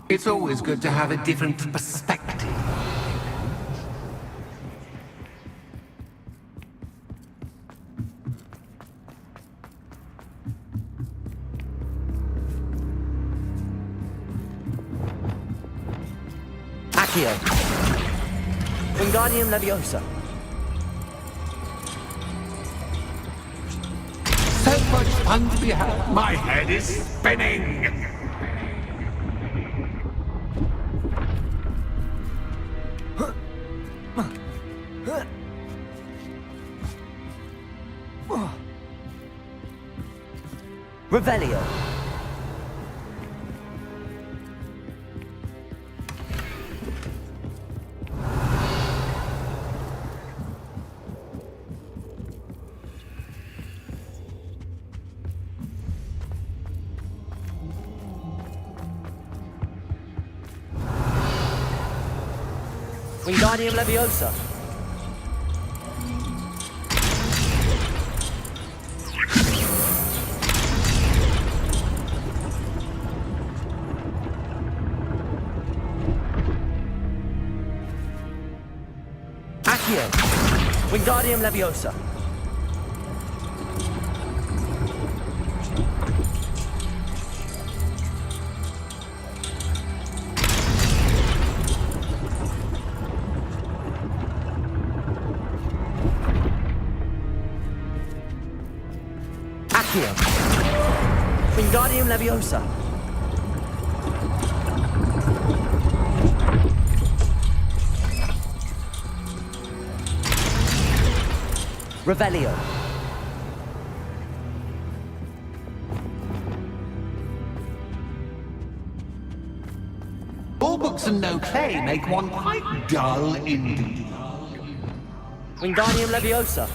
It's always good to have a different perspective. Accio. Wingardium Leviosa. So much fun to be had. My head is spinning. Revelio. Wingardium Leviosa. Accio. Wingardium Leviosa. Accio. Wingardium Leviosa. Revelio. All books and no play make one quite dull indeed. Wingardium Leviosa.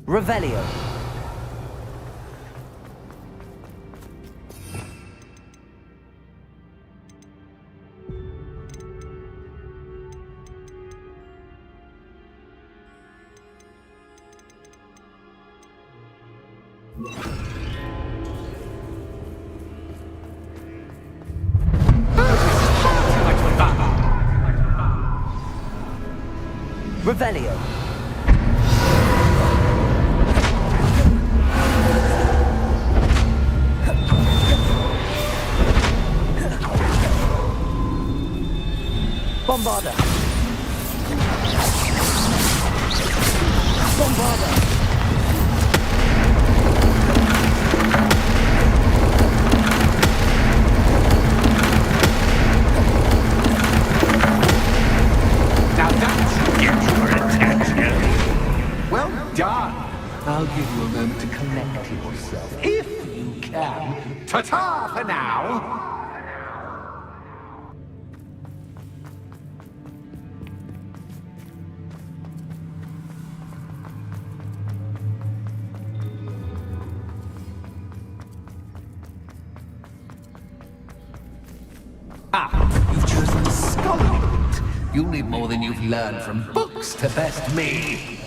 Revelio. Revelio. Bombarda. Bombarda. Now that should get your attention. Well done. I'll give you a moment to collect yourself, if you can. Ta-ta for now. You've chosen the scholarly route. You'll need more than you've learned from books to best me.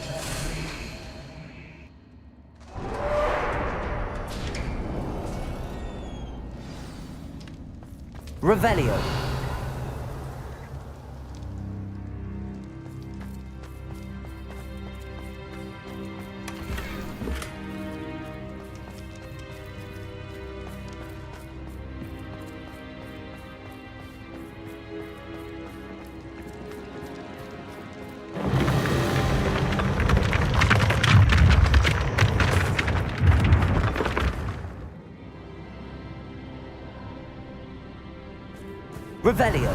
Revelio. Revelio.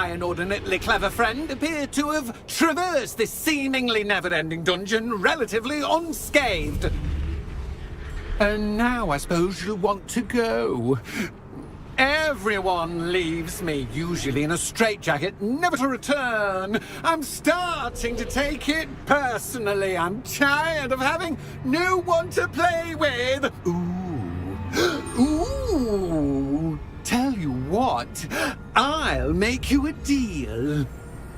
my inordinately clever friend appear to have traversed this seemingly never-ending dungeon relatively unscathed. And now I suppose you'll want to go. Everyone leaves me, usually in a straitjacket, never to return. I'm starting to take it personally. I'm tired of having no one to play with. Ooh. Tell you what, I'll make you a deal.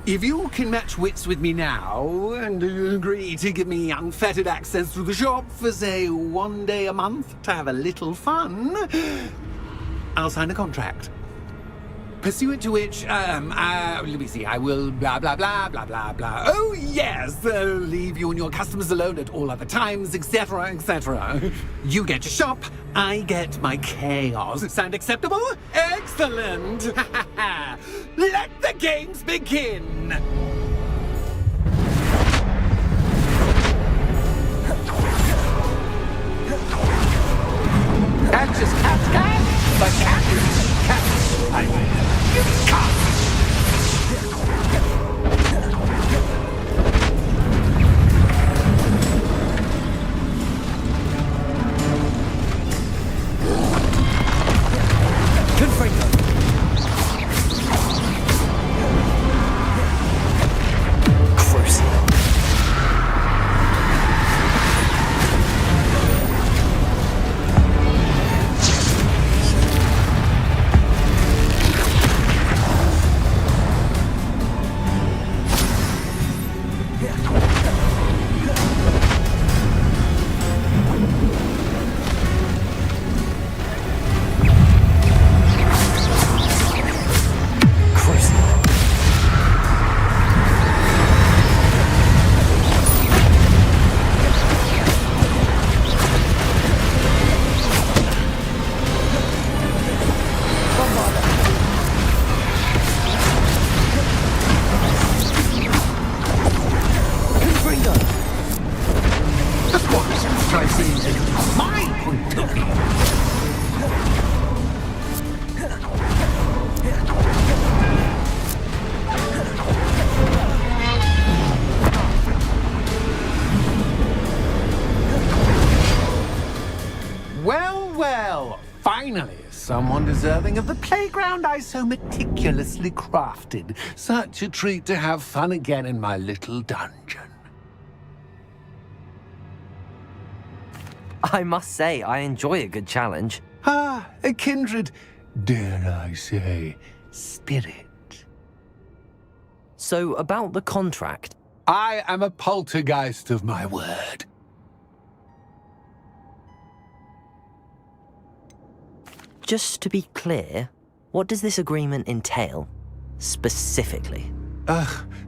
If you can match wits with me now and agree to give me unfettered access to the shop for, say, 1 day a month to have a little fun, I'll sign a contract. Pursuant to which, let me see, I will blah, blah, blah, blah, blah, blah. Oh, yes, leave you and your customers alone at all other times, etc., etc. You get your shop, I get my chaos. Sound acceptable? Excellent! Let the games begin! Catch is cat's cat, but cat is cat. You can't. Well, finally, someone deserving of the playground I so meticulously crafted. Such a treat to have fun again in my little dungeon. I must say, I enjoy a good challenge. Ah, a kindred, dare I say, spirit. So, about the contract. I am a poltergeist of my word. Just to be clear, what does this agreement entail, specifically?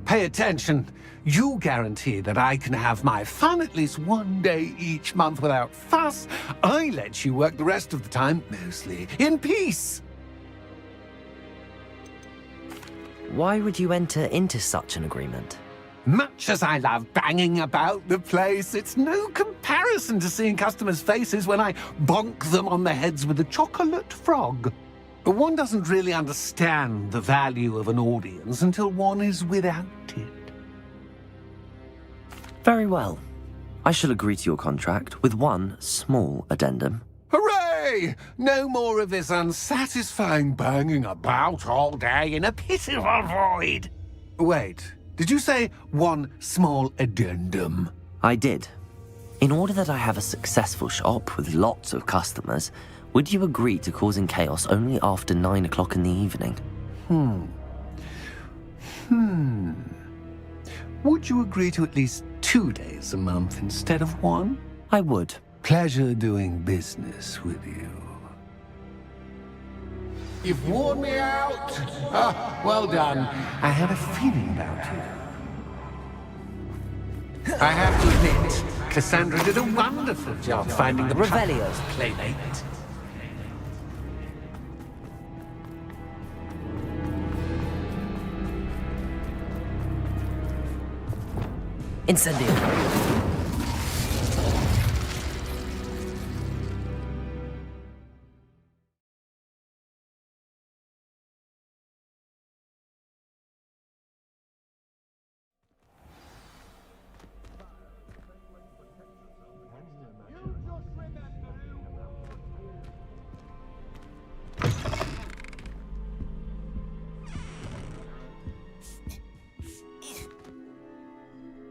Pay attention. You guarantee that I can have my fun at least 1 day each month without fuss. I let you work the rest of the time, mostly in peace. Why would you enter into such an agreement? Much as I love banging about the place, it's no comparison to seeing customers' faces when I bonk them on the heads with a chocolate frog. One doesn't really understand the value of an audience until one is without it. Very well. I shall agree to your contract with one small addendum. Hooray! No more of this unsatisfying banging about all day in a pitiful void. Wait, did you say one small addendum? I did. In order that I have a successful shop with lots of customers, would you agree to causing chaos only after 9 o'clock in the evening? Would you agree to at least 2 days a month instead of 1? I would. Pleasure doing business with you. You've worn me out. Ah, well done. I had a feeling about you. I have to admit, Cassandra did a wonderful job finding the Revelio's playmate. Incendio.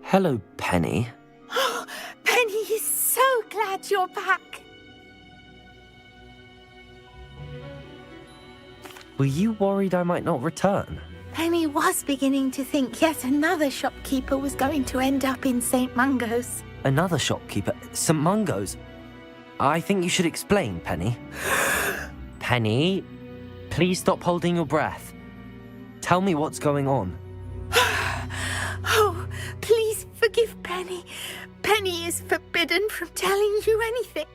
Hello, Penny. Penny is so glad you're back. Were you worried I might not return? Penny was beginning to think yet another shopkeeper was going to end up in St. Mungo's. Another shopkeeper? St. Mungo's? I think you should explain, Penny. Penny, please stop holding your breath. Tell me what's going on. Oh, please forgive Penny. Penny is forbidden from telling you anything.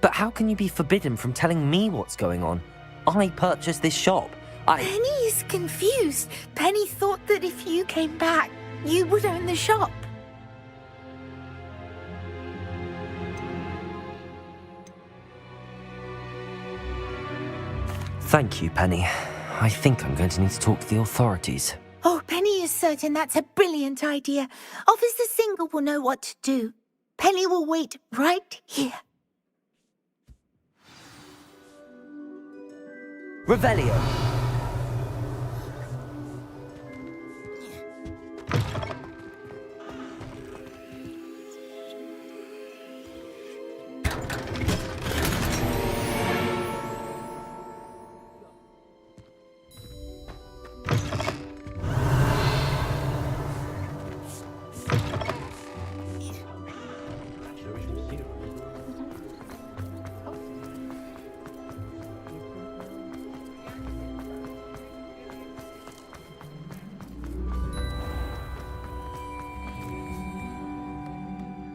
But how can you be forbidden from telling me what's going on? I purchased this shop. Penny is confused. Penny thought that if you came back, you would own the shop. Thank you, Penny. I think I'm going to need to talk to the authorities. Oh, Penny is certain that's a brilliant idea. Officer Single will know what to do. Penny will wait right here. Revelio.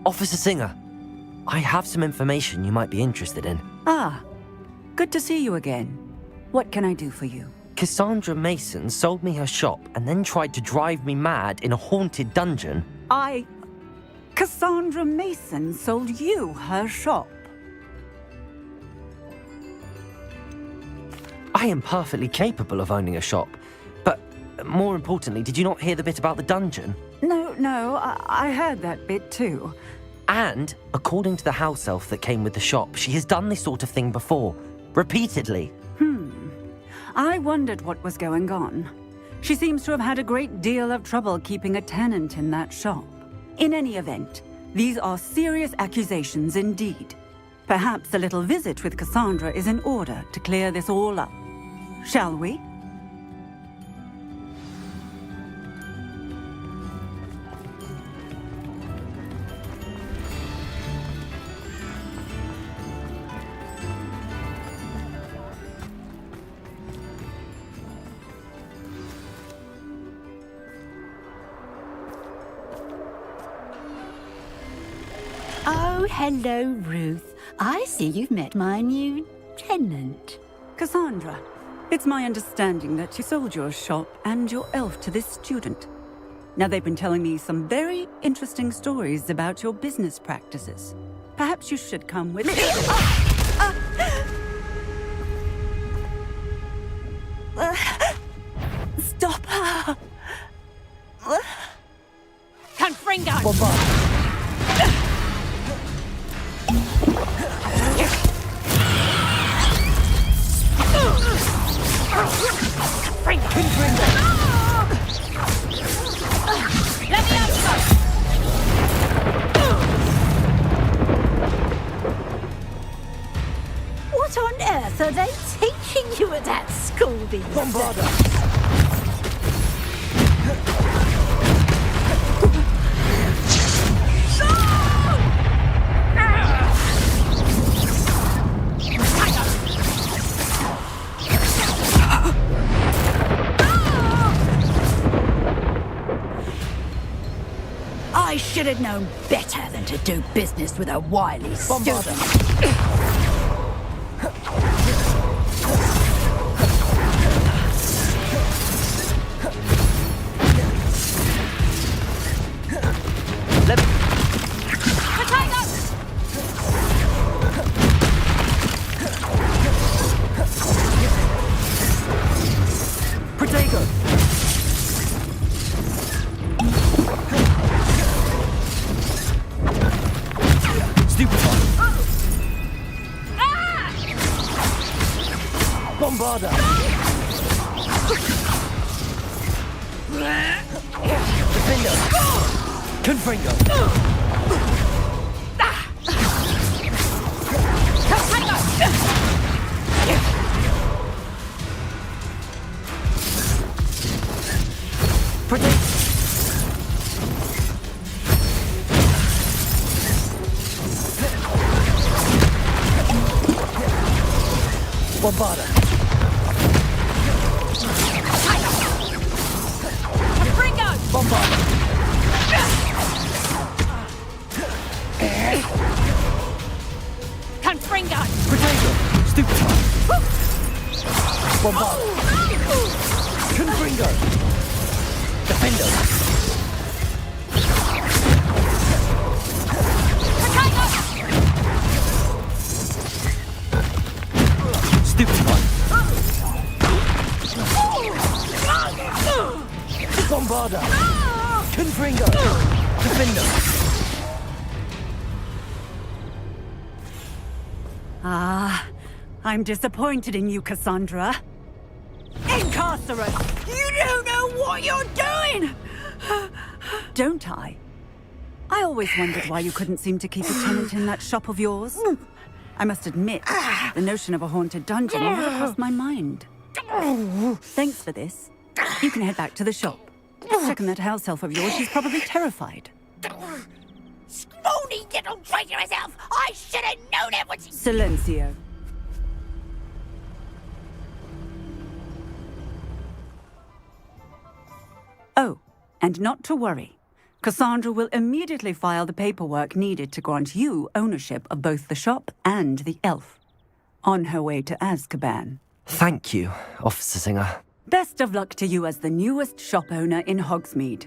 Officer Singer, I have some information you might be interested in. Ah, good to see you again. What can I do for you? Cassandra Mason sold me her shop and then tried to drive me mad in a haunted dungeon. Cassandra Mason sold you her shop. I am perfectly capable of owning a shop. But more importantly, did you not hear the bit about the dungeon? No, I heard that bit too. And, according to the house elf that came with the shop, she has done this sort of thing before. Repeatedly. I wondered what was going on. She seems to have had a great deal of trouble keeping a tenant in that shop. In any event, these are serious accusations indeed. Perhaps a little visit with Cassandra is in order to clear this all up. Shall we? Oh, hello, Ruth. I see you've met my new tenant. Cassandra, it's my understanding that you sold your shop and your elf to this student. Now, they've been telling me some very interesting stories about your business practices. Perhaps you should come with me. Stop her! Confringo! Let me out! What on earth are they teaching you at that school these days? I should have known better than to do business with a wily student. Bombarda! Defender! Confringo! Protect! Bombarda! Ringo! Bombarda! Confringo! Protego! Stupefy! Bombarda! Confringo! Defendo! Stupefy! Bombarda! Confringo! Defendo! Ah, I'm disappointed in you, Cassandra. Incarcerate! You don't know what you're doing! Don't I? I always wondered why you couldn't seem to keep a tenant in that shop of yours. I must admit, the notion of a haunted dungeon never crossed my mind. Thanks for this. You can head back to the shop. Checking that house elf of yours, she's probably terrified. Scrawny little traitor herself! I should have known it when she... Silencio. Oh, and not to worry. Cassandra will immediately file the paperwork needed to grant you ownership of both the shop and the elf. On her way to Azkaban. Thank you, Officer Singer. Best of luck to you as the newest shop owner in Hogsmeade.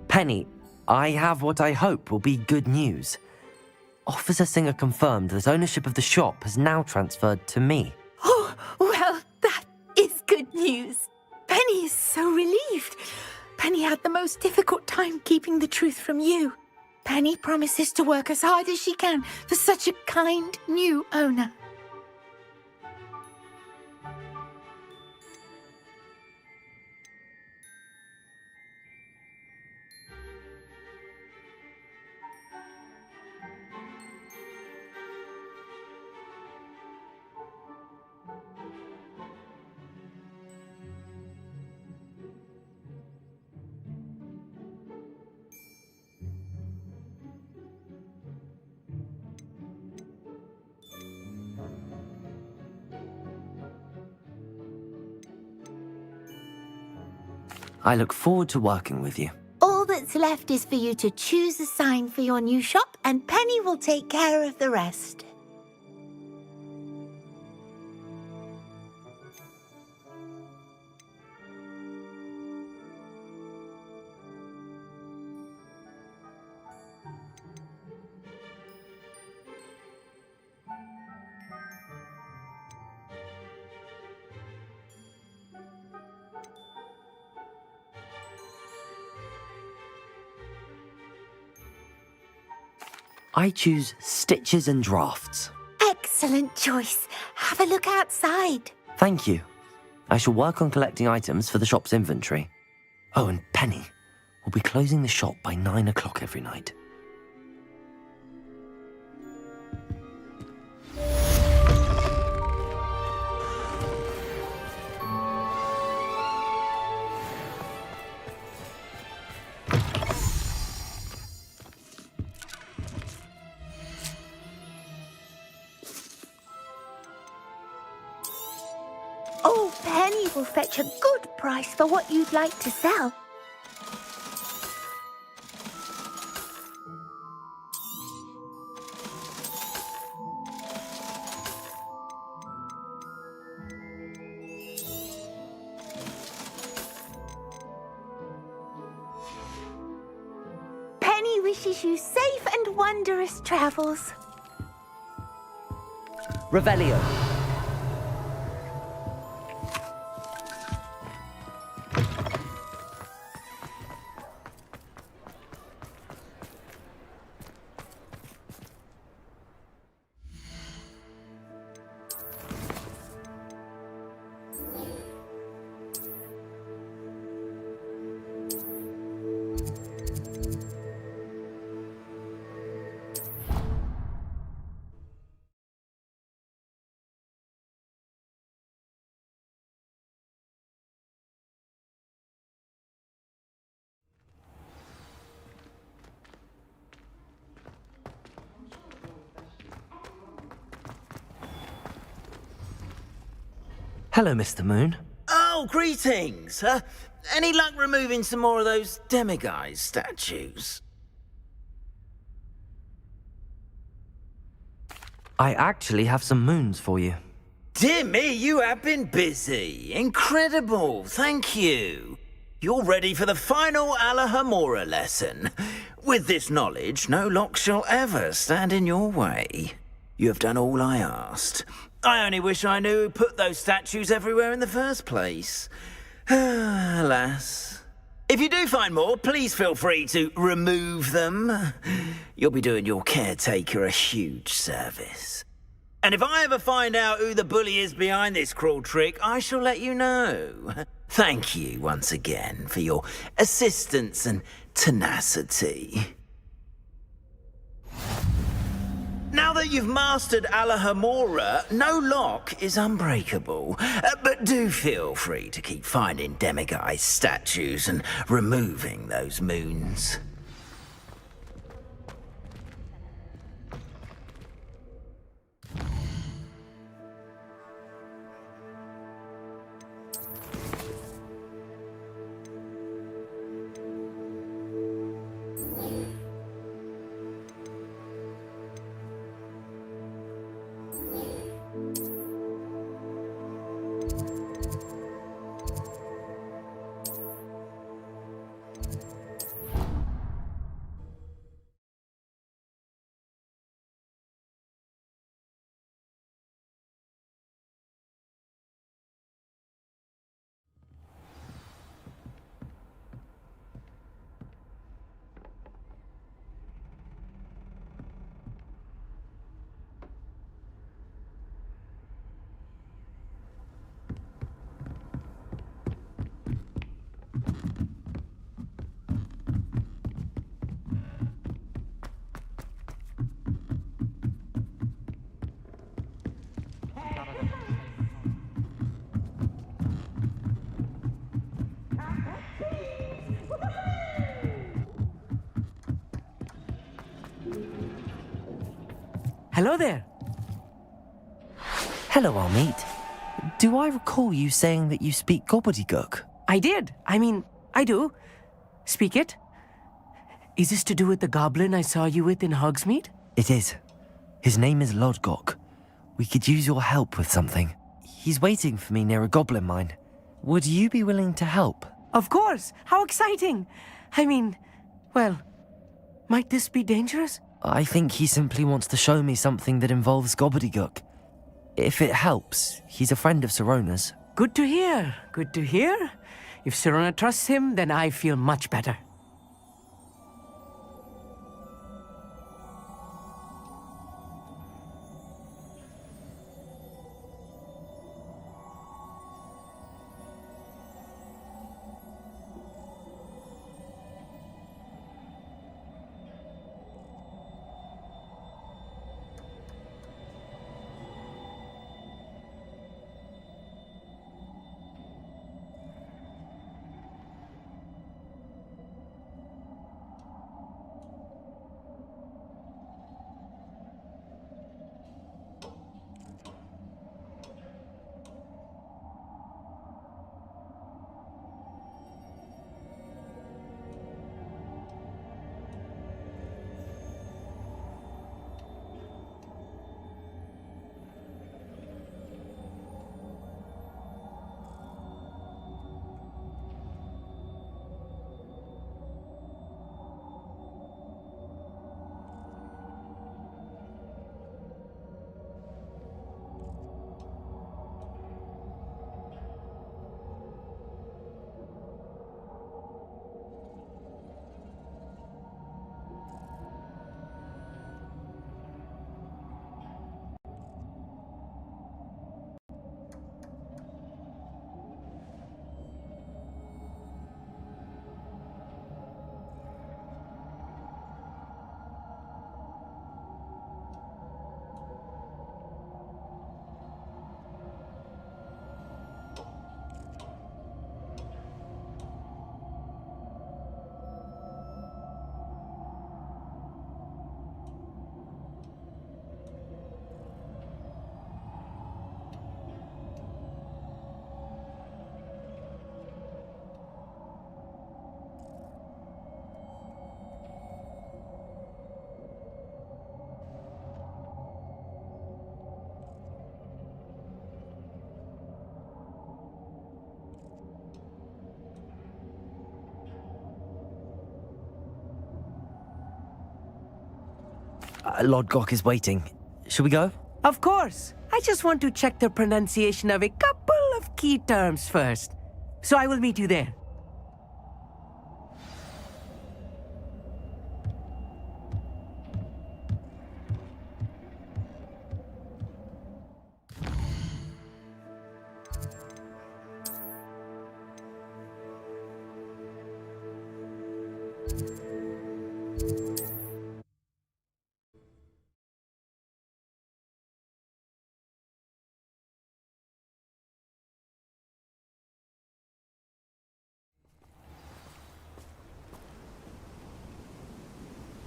Penny, I have what I hope will be good news. Officer Singer confirmed that ownership of the shop has now transferred to me. Oh, well, that is good news. Penny is so relieved. Penny had the most difficult time keeping the truth from you. Penny promises to work as hard as she can for such a kind new owner. I look forward to working with you. All that's left is for you to choose a sign for your new shop, and Penny will take care of the rest. I choose stitches and drafts. Excellent choice. Have a look outside. Thank you. I shall work on collecting items for the shop's inventory. Oh, and Penny, we'll be closing the shop by 9 o'clock every night. Oh, Penny will fetch a good price for what you'd like to sell. wishes you safe and wondrous travels. Revelio. Hello, Mr. Moon. Oh, greetings! Any luck removing some more of those demiguise statues? I actually have some moons for you. Dear me, you have been busy. Incredible, thank you. You're ready for the final Alahomora lesson. With this knowledge, no lock shall ever stand in your way. You have done all I asked. I only wish I knew who put those statues everywhere in the first place. Alas. If you do find more, please feel free to remove them. You'll be doing your caretaker a huge service. And if I ever find out who the bully is behind this cruel trick, I shall let you know. Thank you once again for your assistance and tenacity. Now that you've mastered Alahomora, no lock is unbreakable. But do feel free to keep finding demiguise statues and removing those moons. Hello there. Hello, Hogsmeade. Do I recall you saying that you speak gobbledygook? I did. I do. Speak it. Is this to do with the goblin I saw you with in Hogsmeade? It is. His name is Lodgok. We could use your help with something. He's waiting for me near a goblin mine. Would you be willing to help? Of course. How exciting. Well, might this be dangerous? I think he simply wants to show me something that involves gobbledygook. If it helps, he's a friend of Sirona's. Good to hear. Good to hear. If Sirona trusts him, then I feel much better. Lord Gok is waiting. Shall we go? Of course. I just want to check the pronunciation of a couple of key terms first. So I will meet you there.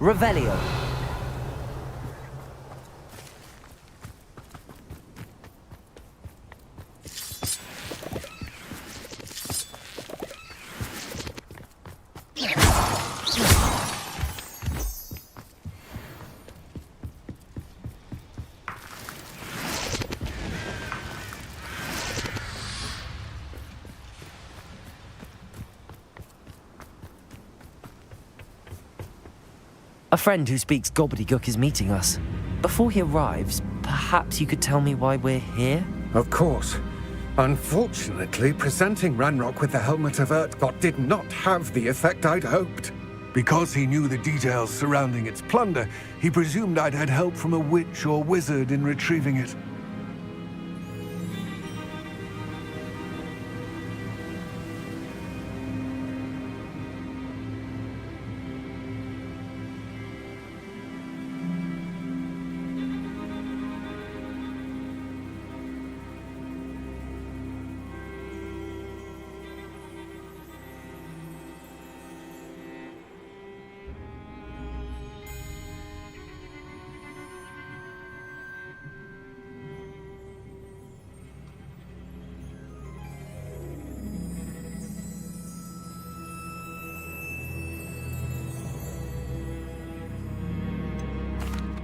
Revelio. A friend who speaks gobbledygook is meeting us. Before he arrives, perhaps you could tell me why we're here? Of course. Unfortunately, presenting Ranrock with the Helmet of Urtkot did not have the effect I'd hoped. Because he knew the details surrounding its plunder, he presumed I'd had help from a witch or wizard in retrieving it.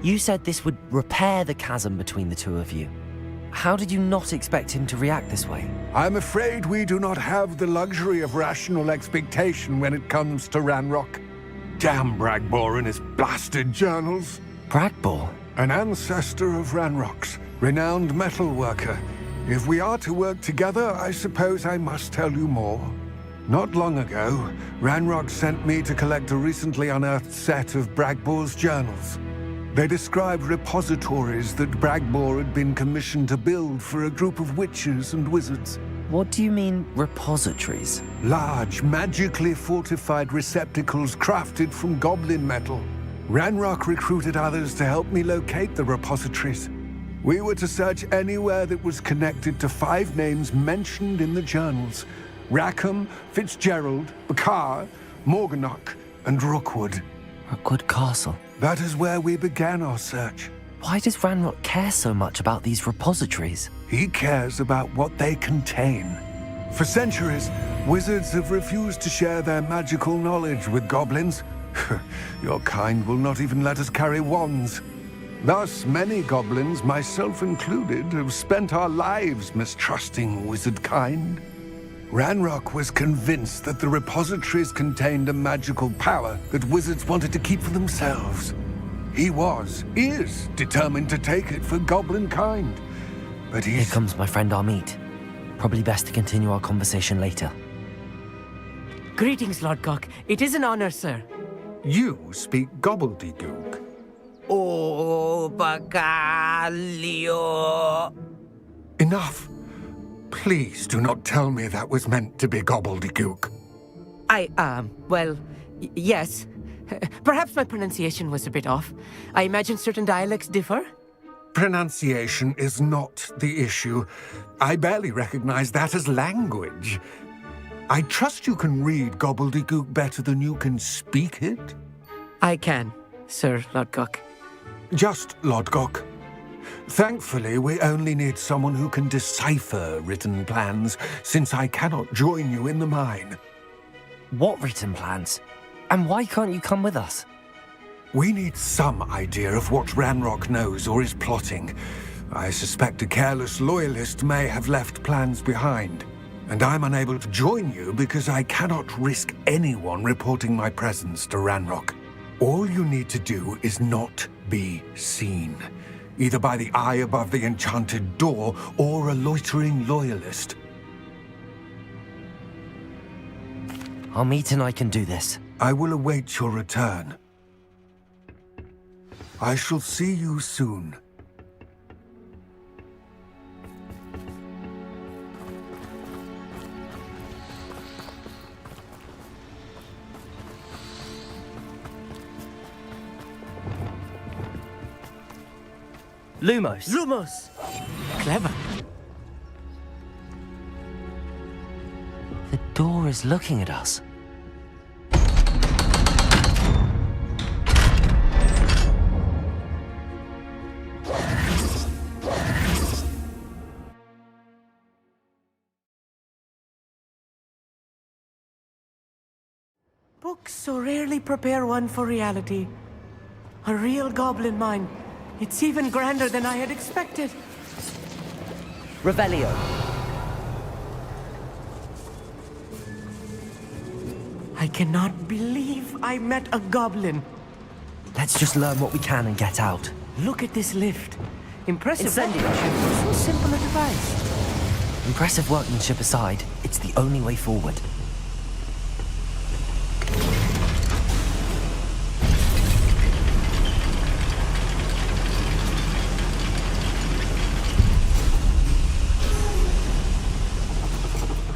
You said this would repair the chasm between the two of you. How did you not expect him to react this way? I'm afraid we do not have the luxury of rational expectation when it comes to Ranrock. Damn Bragbor and his blasted journals. Bragbor? An ancestor of Ranrock's, renowned metal worker. If we are to work together, I suppose I must tell you more. Not long ago, Ranrock sent me to collect a recently unearthed set of Bragbor's journals. They described repositories that Bragbor had been commissioned to build for a group of witches and wizards. What do you mean, repositories? Large, magically fortified receptacles crafted from goblin metal. Ranrock recruited others to help me locate the repositories. We were to search anywhere that was connected to 5 names mentioned in the journals: Rackham, Fitzgerald, Bakar, Morganach, and Rookwood. Rookwood Castle. That is where we began our search. Why does Ranrock care so much about these repositories? He cares about what they contain. For centuries, wizards have refused to share their magical knowledge with goblins. Your kind will not even let us carry wands. Thus, many goblins, myself included, have spent our lives mistrusting wizard kind. Ranrock was convinced that the repositories contained a magical power that wizards wanted to keep for themselves. He is determined to take it for goblin kind. But Here comes my friend Hogsmeade. Probably best to continue our conversation later. Greetings, Lord Gok. It is an honor, sir. You speak gobbledygook. Oh, Bagalio. Enough. Please do not tell me that was meant to be gobbledygook. Yes. Perhaps my pronunciation was a bit off. I imagine certain dialects differ. Pronunciation is not the issue. I barely recognize that as language. I trust you can read gobbledygook better than you can speak it? I can, Sir Lord Gok. Just Lord Gok. Thankfully, we only need someone who can decipher written plans, since I cannot join you in the mine. What written plans? And why can't you come with us? We need some idea of what Ranrock knows or is plotting. I suspect a careless loyalist may have left plans behind. And I'm unable to join you because I cannot risk anyone reporting my presence to Ranrock. All you need to do is not be seen, either by the eye above the enchanted door or a loitering loyalist. Hogsmeade and I can do this. I will await your return. I shall see you soon. Lumos! Lumos! Clever. The door is looking at us. Books so rarely prepare one for reality. A real goblin mine. It's even grander than I had expected. Revelio. I cannot believe I met a goblin. Let's just learn what we can and get out. Look at this lift. Impressive Incendio. workmanship for so simple a device. Impressive workmanship aside, it's the only way forward.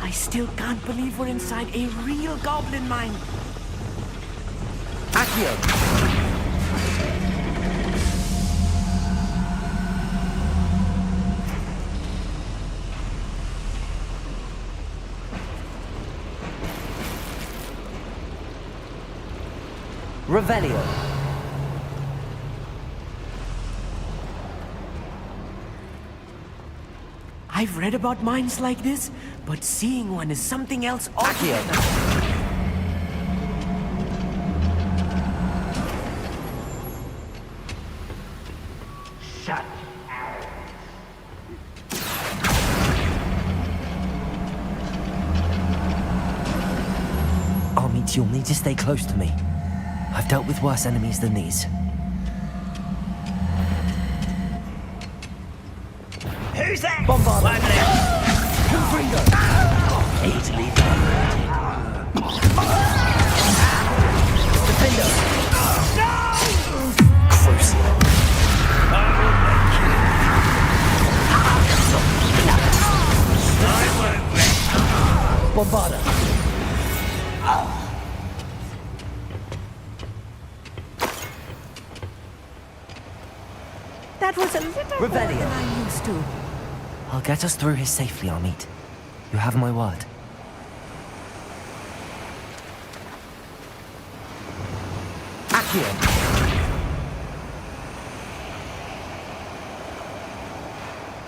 I still can't believe we're inside a real goblin mine. Accio! Revelio. I've read about mines like this, but seeing one is something else Accio. altogether. Shut. Hogsmeade, you'll need to stay close to me. I've dealt with worse enemies than these. Who's that? Bombard! Confringo! Easily Defender! No! Crucial. Bombarda! That was a little more Revelio. than I'm used to. I'll get us through here safely, Hogsmeade. You have my word. Accio!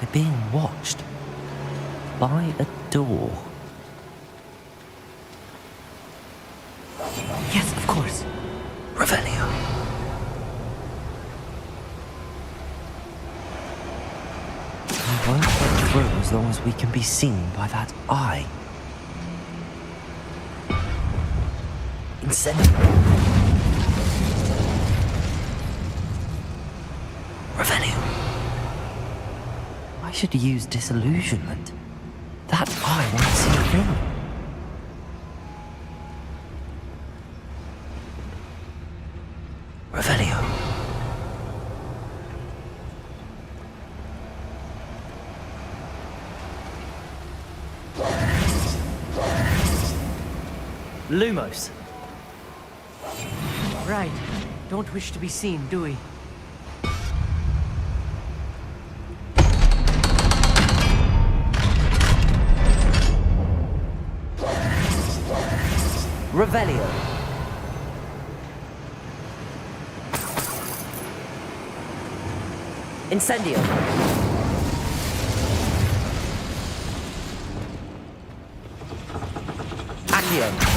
We're being watched. By a door. Yes, of course. Revelio. We won't get through as long as we can be seen by that eye. Incendio. Revelio. I should use disillusionment. That eye won't see a thing. Revelio. Lumos. Right. Don't wish to be seen, do we? Revelio. Incendio. Accio.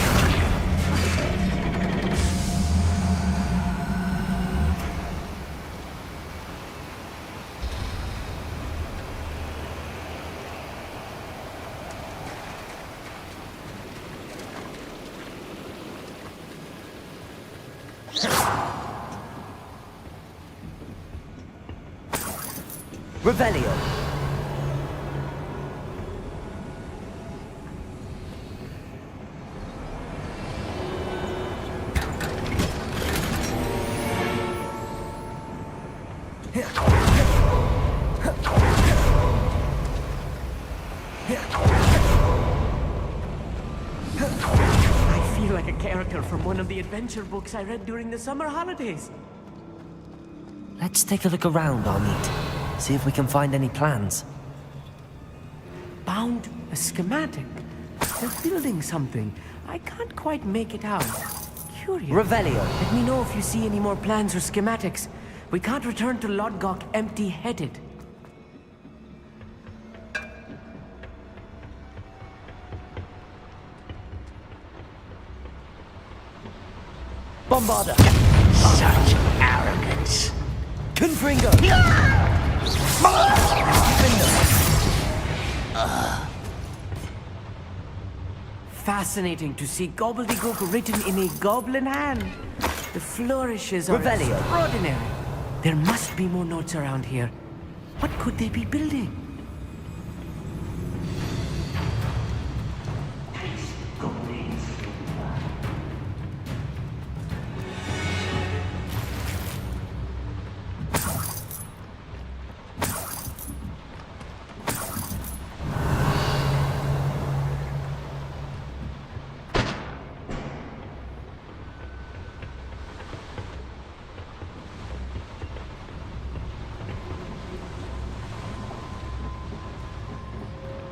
Revelio. I feel like a character from one of the adventure books I read during the summer holidays. Let's take a look around, Hogsmeade. See if we can find any plans. Bound a schematic. They're building something. I can't quite make it out. Curious. Revelio. Let me know if you see any more plans or schematics. We can't return to Lodgok empty-headed. Bombarda. Such arrogance. Confringo. Fascinating to see gobbledygook written in a goblin hand. The flourishes are Revelio. extraordinary. There must be more notes around here. What could they be building?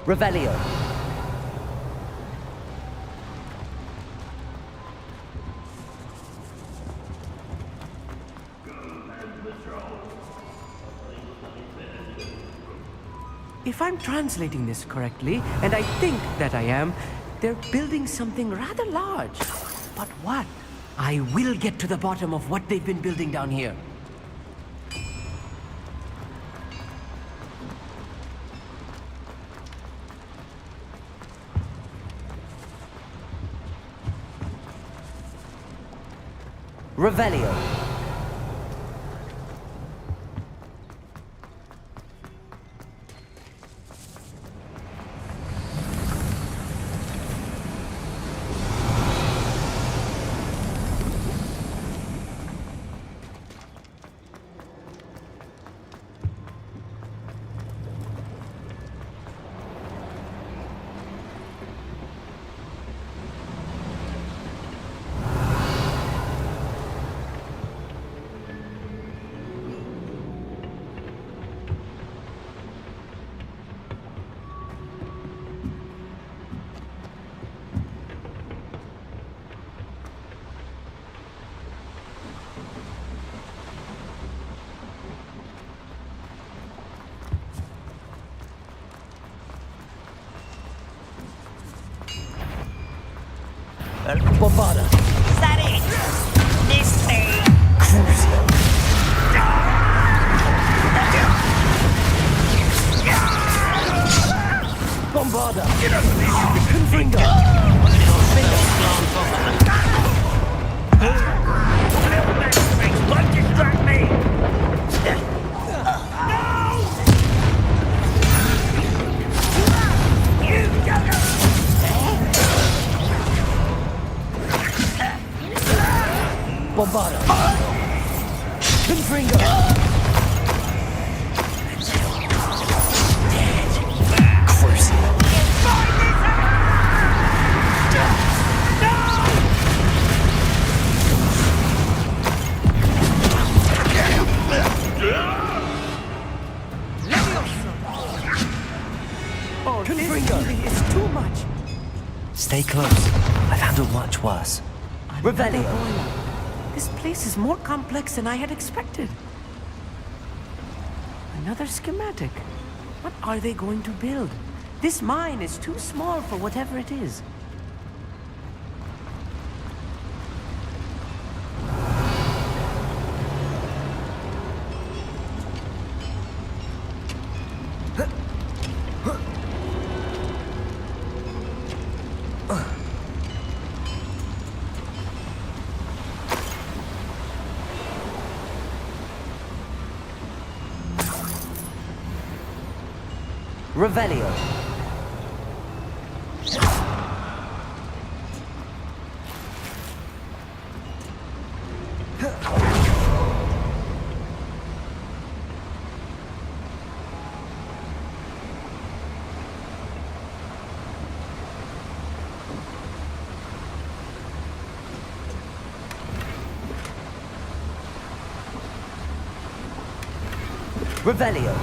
Revelio. If I'm translating this correctly, and I think that I am, they're building something rather large. But what? I will get to the bottom of what they've been building down here. Revelio. Bombarda. Is that it? This thing? Bombarda. Confringo. Don't distract me! Bombarda. Confringo. Oh, this really is too much. Stay close. I've handled much worse. Revelio. This place is more complex than I had expected. Another schematic. What are they going to build? This mine is too small for whatever it is. Revelio. Revelio.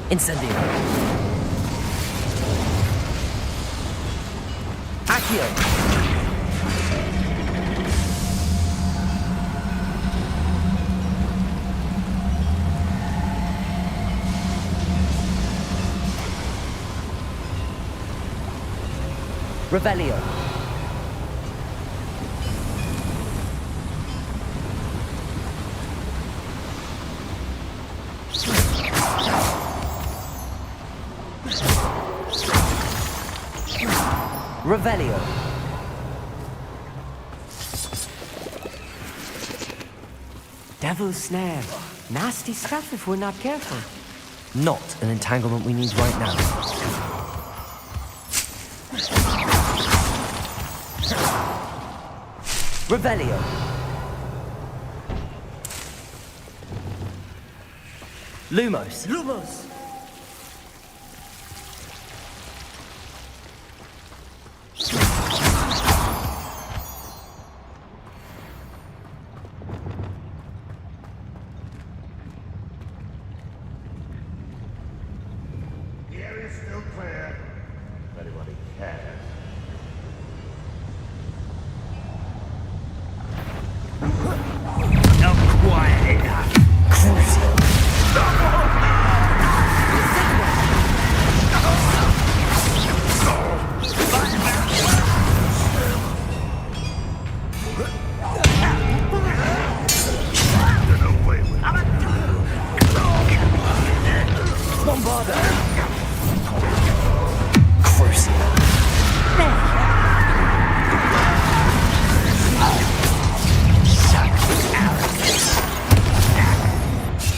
Incendio. Accio. Revelio. Revelio. Devil's snare. Nasty stuff if we're not careful. Not an entanglement we need right now. Revelio. Lumos. Lumos! The area's still clear. If anybody cares. Not quiet enough.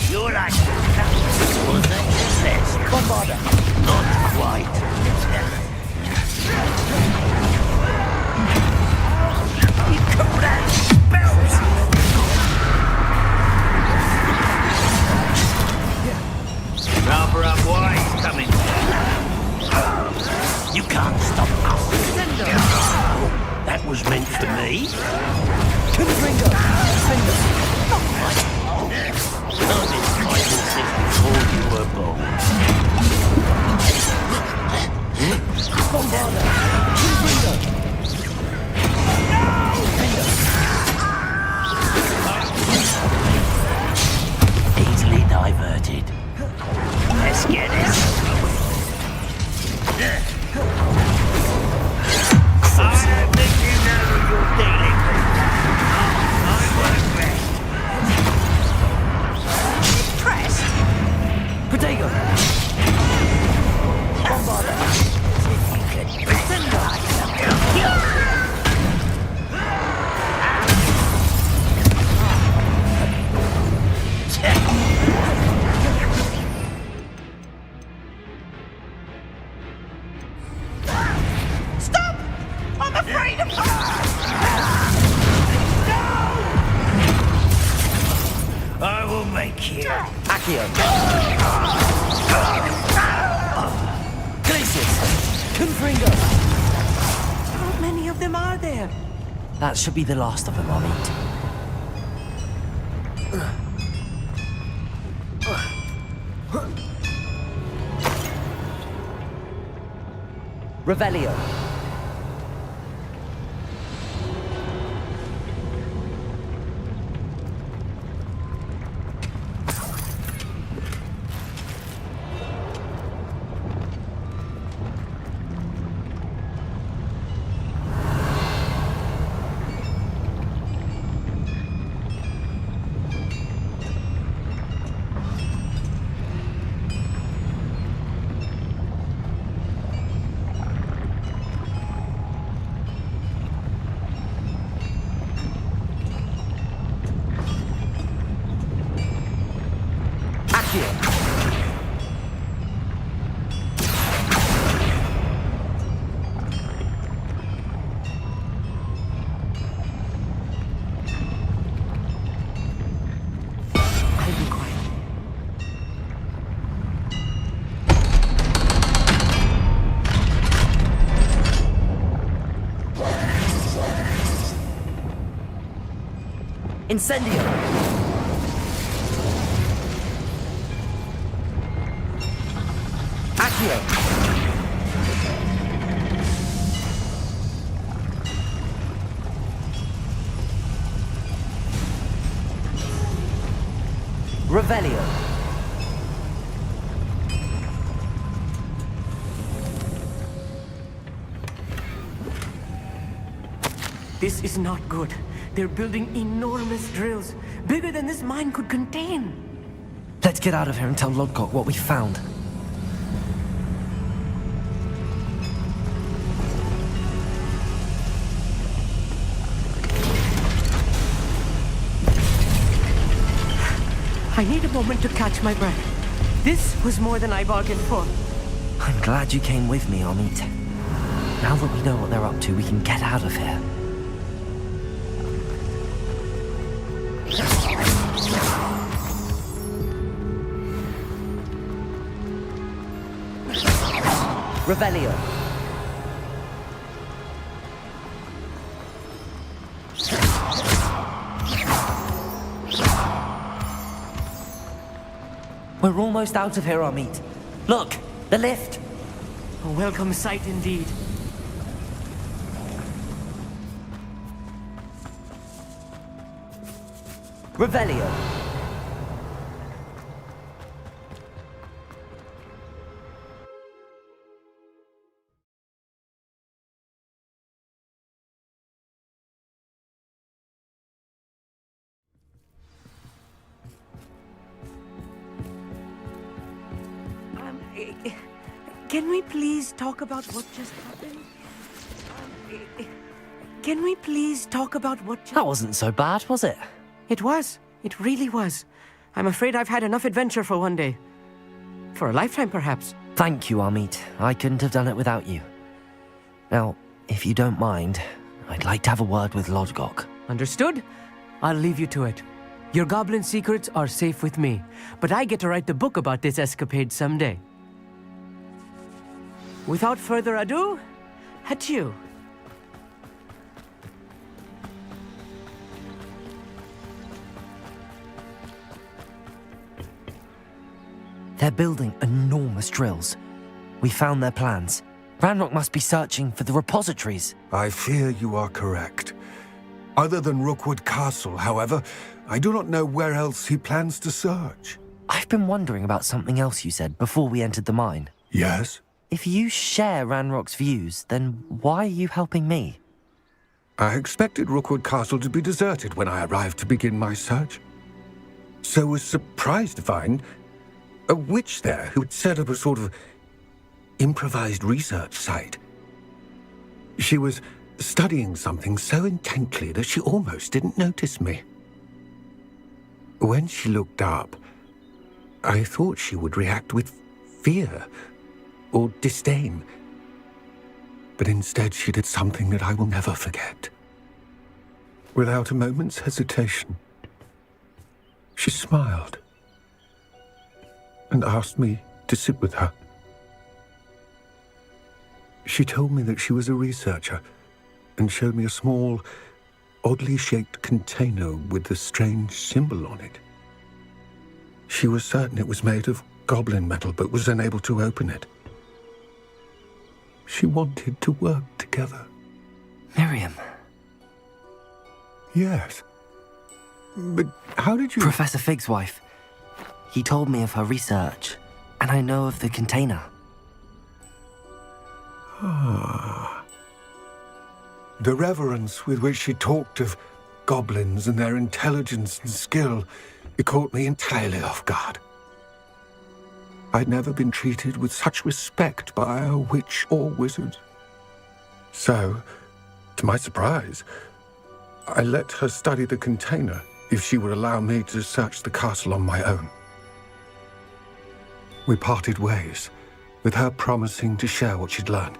You're like was that Bombarda. Not quite. You call that spells? Rather up why he's coming. You can't stop us. That was meant for me. Confringo. None is my sister before you were born. Bombarda. Confringo. Easily diverted. Let's get it. I don't think you know who you're dealing with. I won't rest. Press. Protego. Bombarda. If you could recognize Stop! I'm afraid of I will make you. Accio. Glacius. Confringo. How many of them are there? That should be the last of them, I'll eat. Revelio. Incendio! Accio! Revelio. This is not good. They're building enormous drills, bigger than this mine could contain. Let's get out of here and tell Lodgok what we found. I need a moment to catch my breath. This was more than I bargained for. I'm glad you came with me, Hogsmeade. Now that we know what they're up to, we can get out of here. Revelio. We're almost out of here, Hogsmeade. Look, the lift. A welcome sight indeed. Revelio. Can we please talk about what just happened? Can we please talk about what just... That wasn't so bad, was it? It was. It really was. I'm afraid I've had enough adventure for one day. For a lifetime, perhaps. Thank you, Hogsmeade. I couldn't have done it without you. Now, if you don't mind, I'd like to have a word with Lodgok. Understood? I'll leave you to it. Your goblin secrets are safe with me, but I get to write the book about this escapade someday. Without further ado, adieu. They're building enormous drills. We found their plans. Ranrock must be searching for the repositories. I fear you are correct. Other than Rookwood Castle, however, I do not know where else he plans to search. I've been wondering about something else you said before we entered the mine. Yes? If you share Ranrock's views, then why are you helping me? I expected Rookwood Castle to be deserted when I arrived to begin my search. So was surprised to find a witch there who had set up a sort of improvised research site. She was studying something so intently that she almost didn't notice me. When she looked up, I thought she would react with fear or disdain. But instead she did something that I will never forget. Without a moment's hesitation, she smiled and asked me to sit with her. She told me that she was a researcher and showed me a small, oddly shaped container with a strange symbol on it. She was certain it was made of goblin metal, but was unable to open it. She wanted to work together. Miriam. Yes. But how did you... Professor Fig's wife. He told me of her research, and I know of the container. Ah. The reverence with which she talked of goblins and their intelligence and skill, it caught me entirely off guard. I'd never been treated with such respect by a witch or wizard. So, to my surprise, I let her study the container if she would allow me to search the castle on my own. We parted ways, with her promising to share what she'd learned.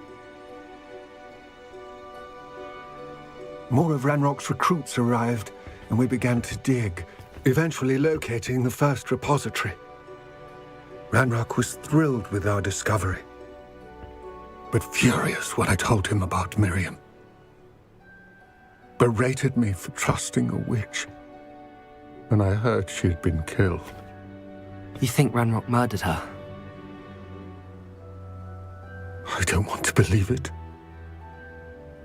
More of Ranrock's recruits arrived, and we began to dig, eventually locating the first repository. Ranrock was thrilled with our discovery, but furious when I told him about Miriam. Berated me for trusting a witch, when I heard she'd been killed. You think Ranrock murdered her? I don't want to believe it.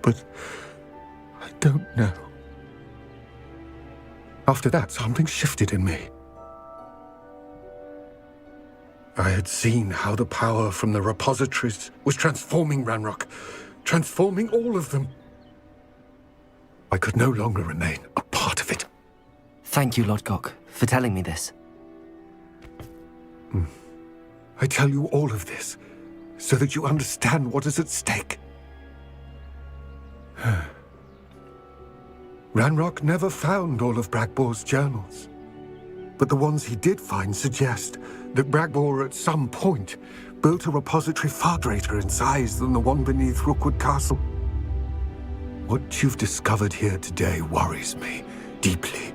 But I don't know. After that, something shifted in me. I had seen how the power from the repositories was transforming Ranrock, transforming all of them. I could no longer remain a part of it. Thank you, Lodgok, for telling me this. I tell you all of this so that you understand what is at stake. Ranrock never found all of Bragbor's journals, but the ones he did find suggest that Bragbor at some point built a repository far greater in size than the one beneath Rookwood Castle. What you've discovered here today worries me deeply.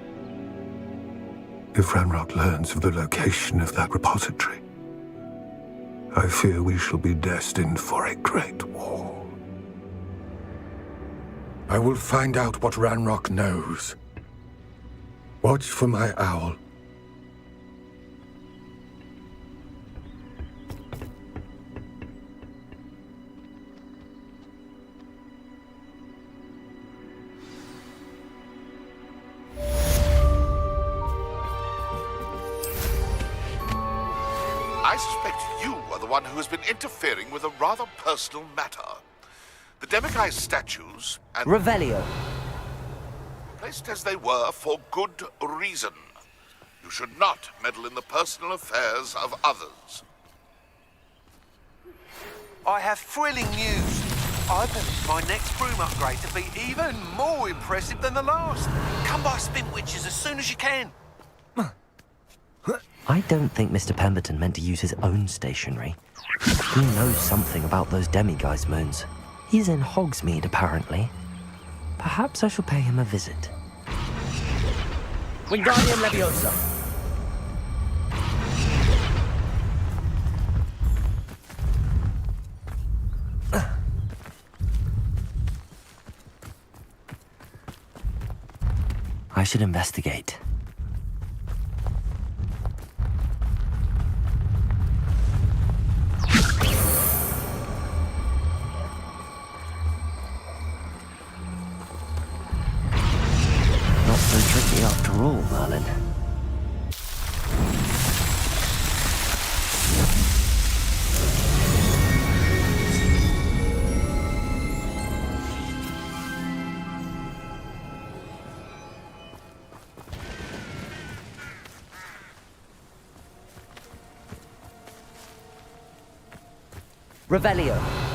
If Ranrock learns of the location of that repository, I fear we shall be destined for a great war. I will find out what Ranrock knows. Watch for my owl. I suspect you are the one who has been interfering with a rather personal matter. The Demiguy's statues and... Revelio. Placed as they were for good reason. You should not meddle in the personal affairs of others. I have thrilling news. I believe my next broom upgrade to be even more impressive than the last. Come by Spin Witches as soon as you can. I don't think Mr. Pemberton meant to use his own stationery. He knows something about those demiguise moons. He's in Hogsmeade, apparently. Perhaps I shall pay him a visit. Wingardium Leviosa. I should investigate. Not so tricky after all, Merlin. Revelio.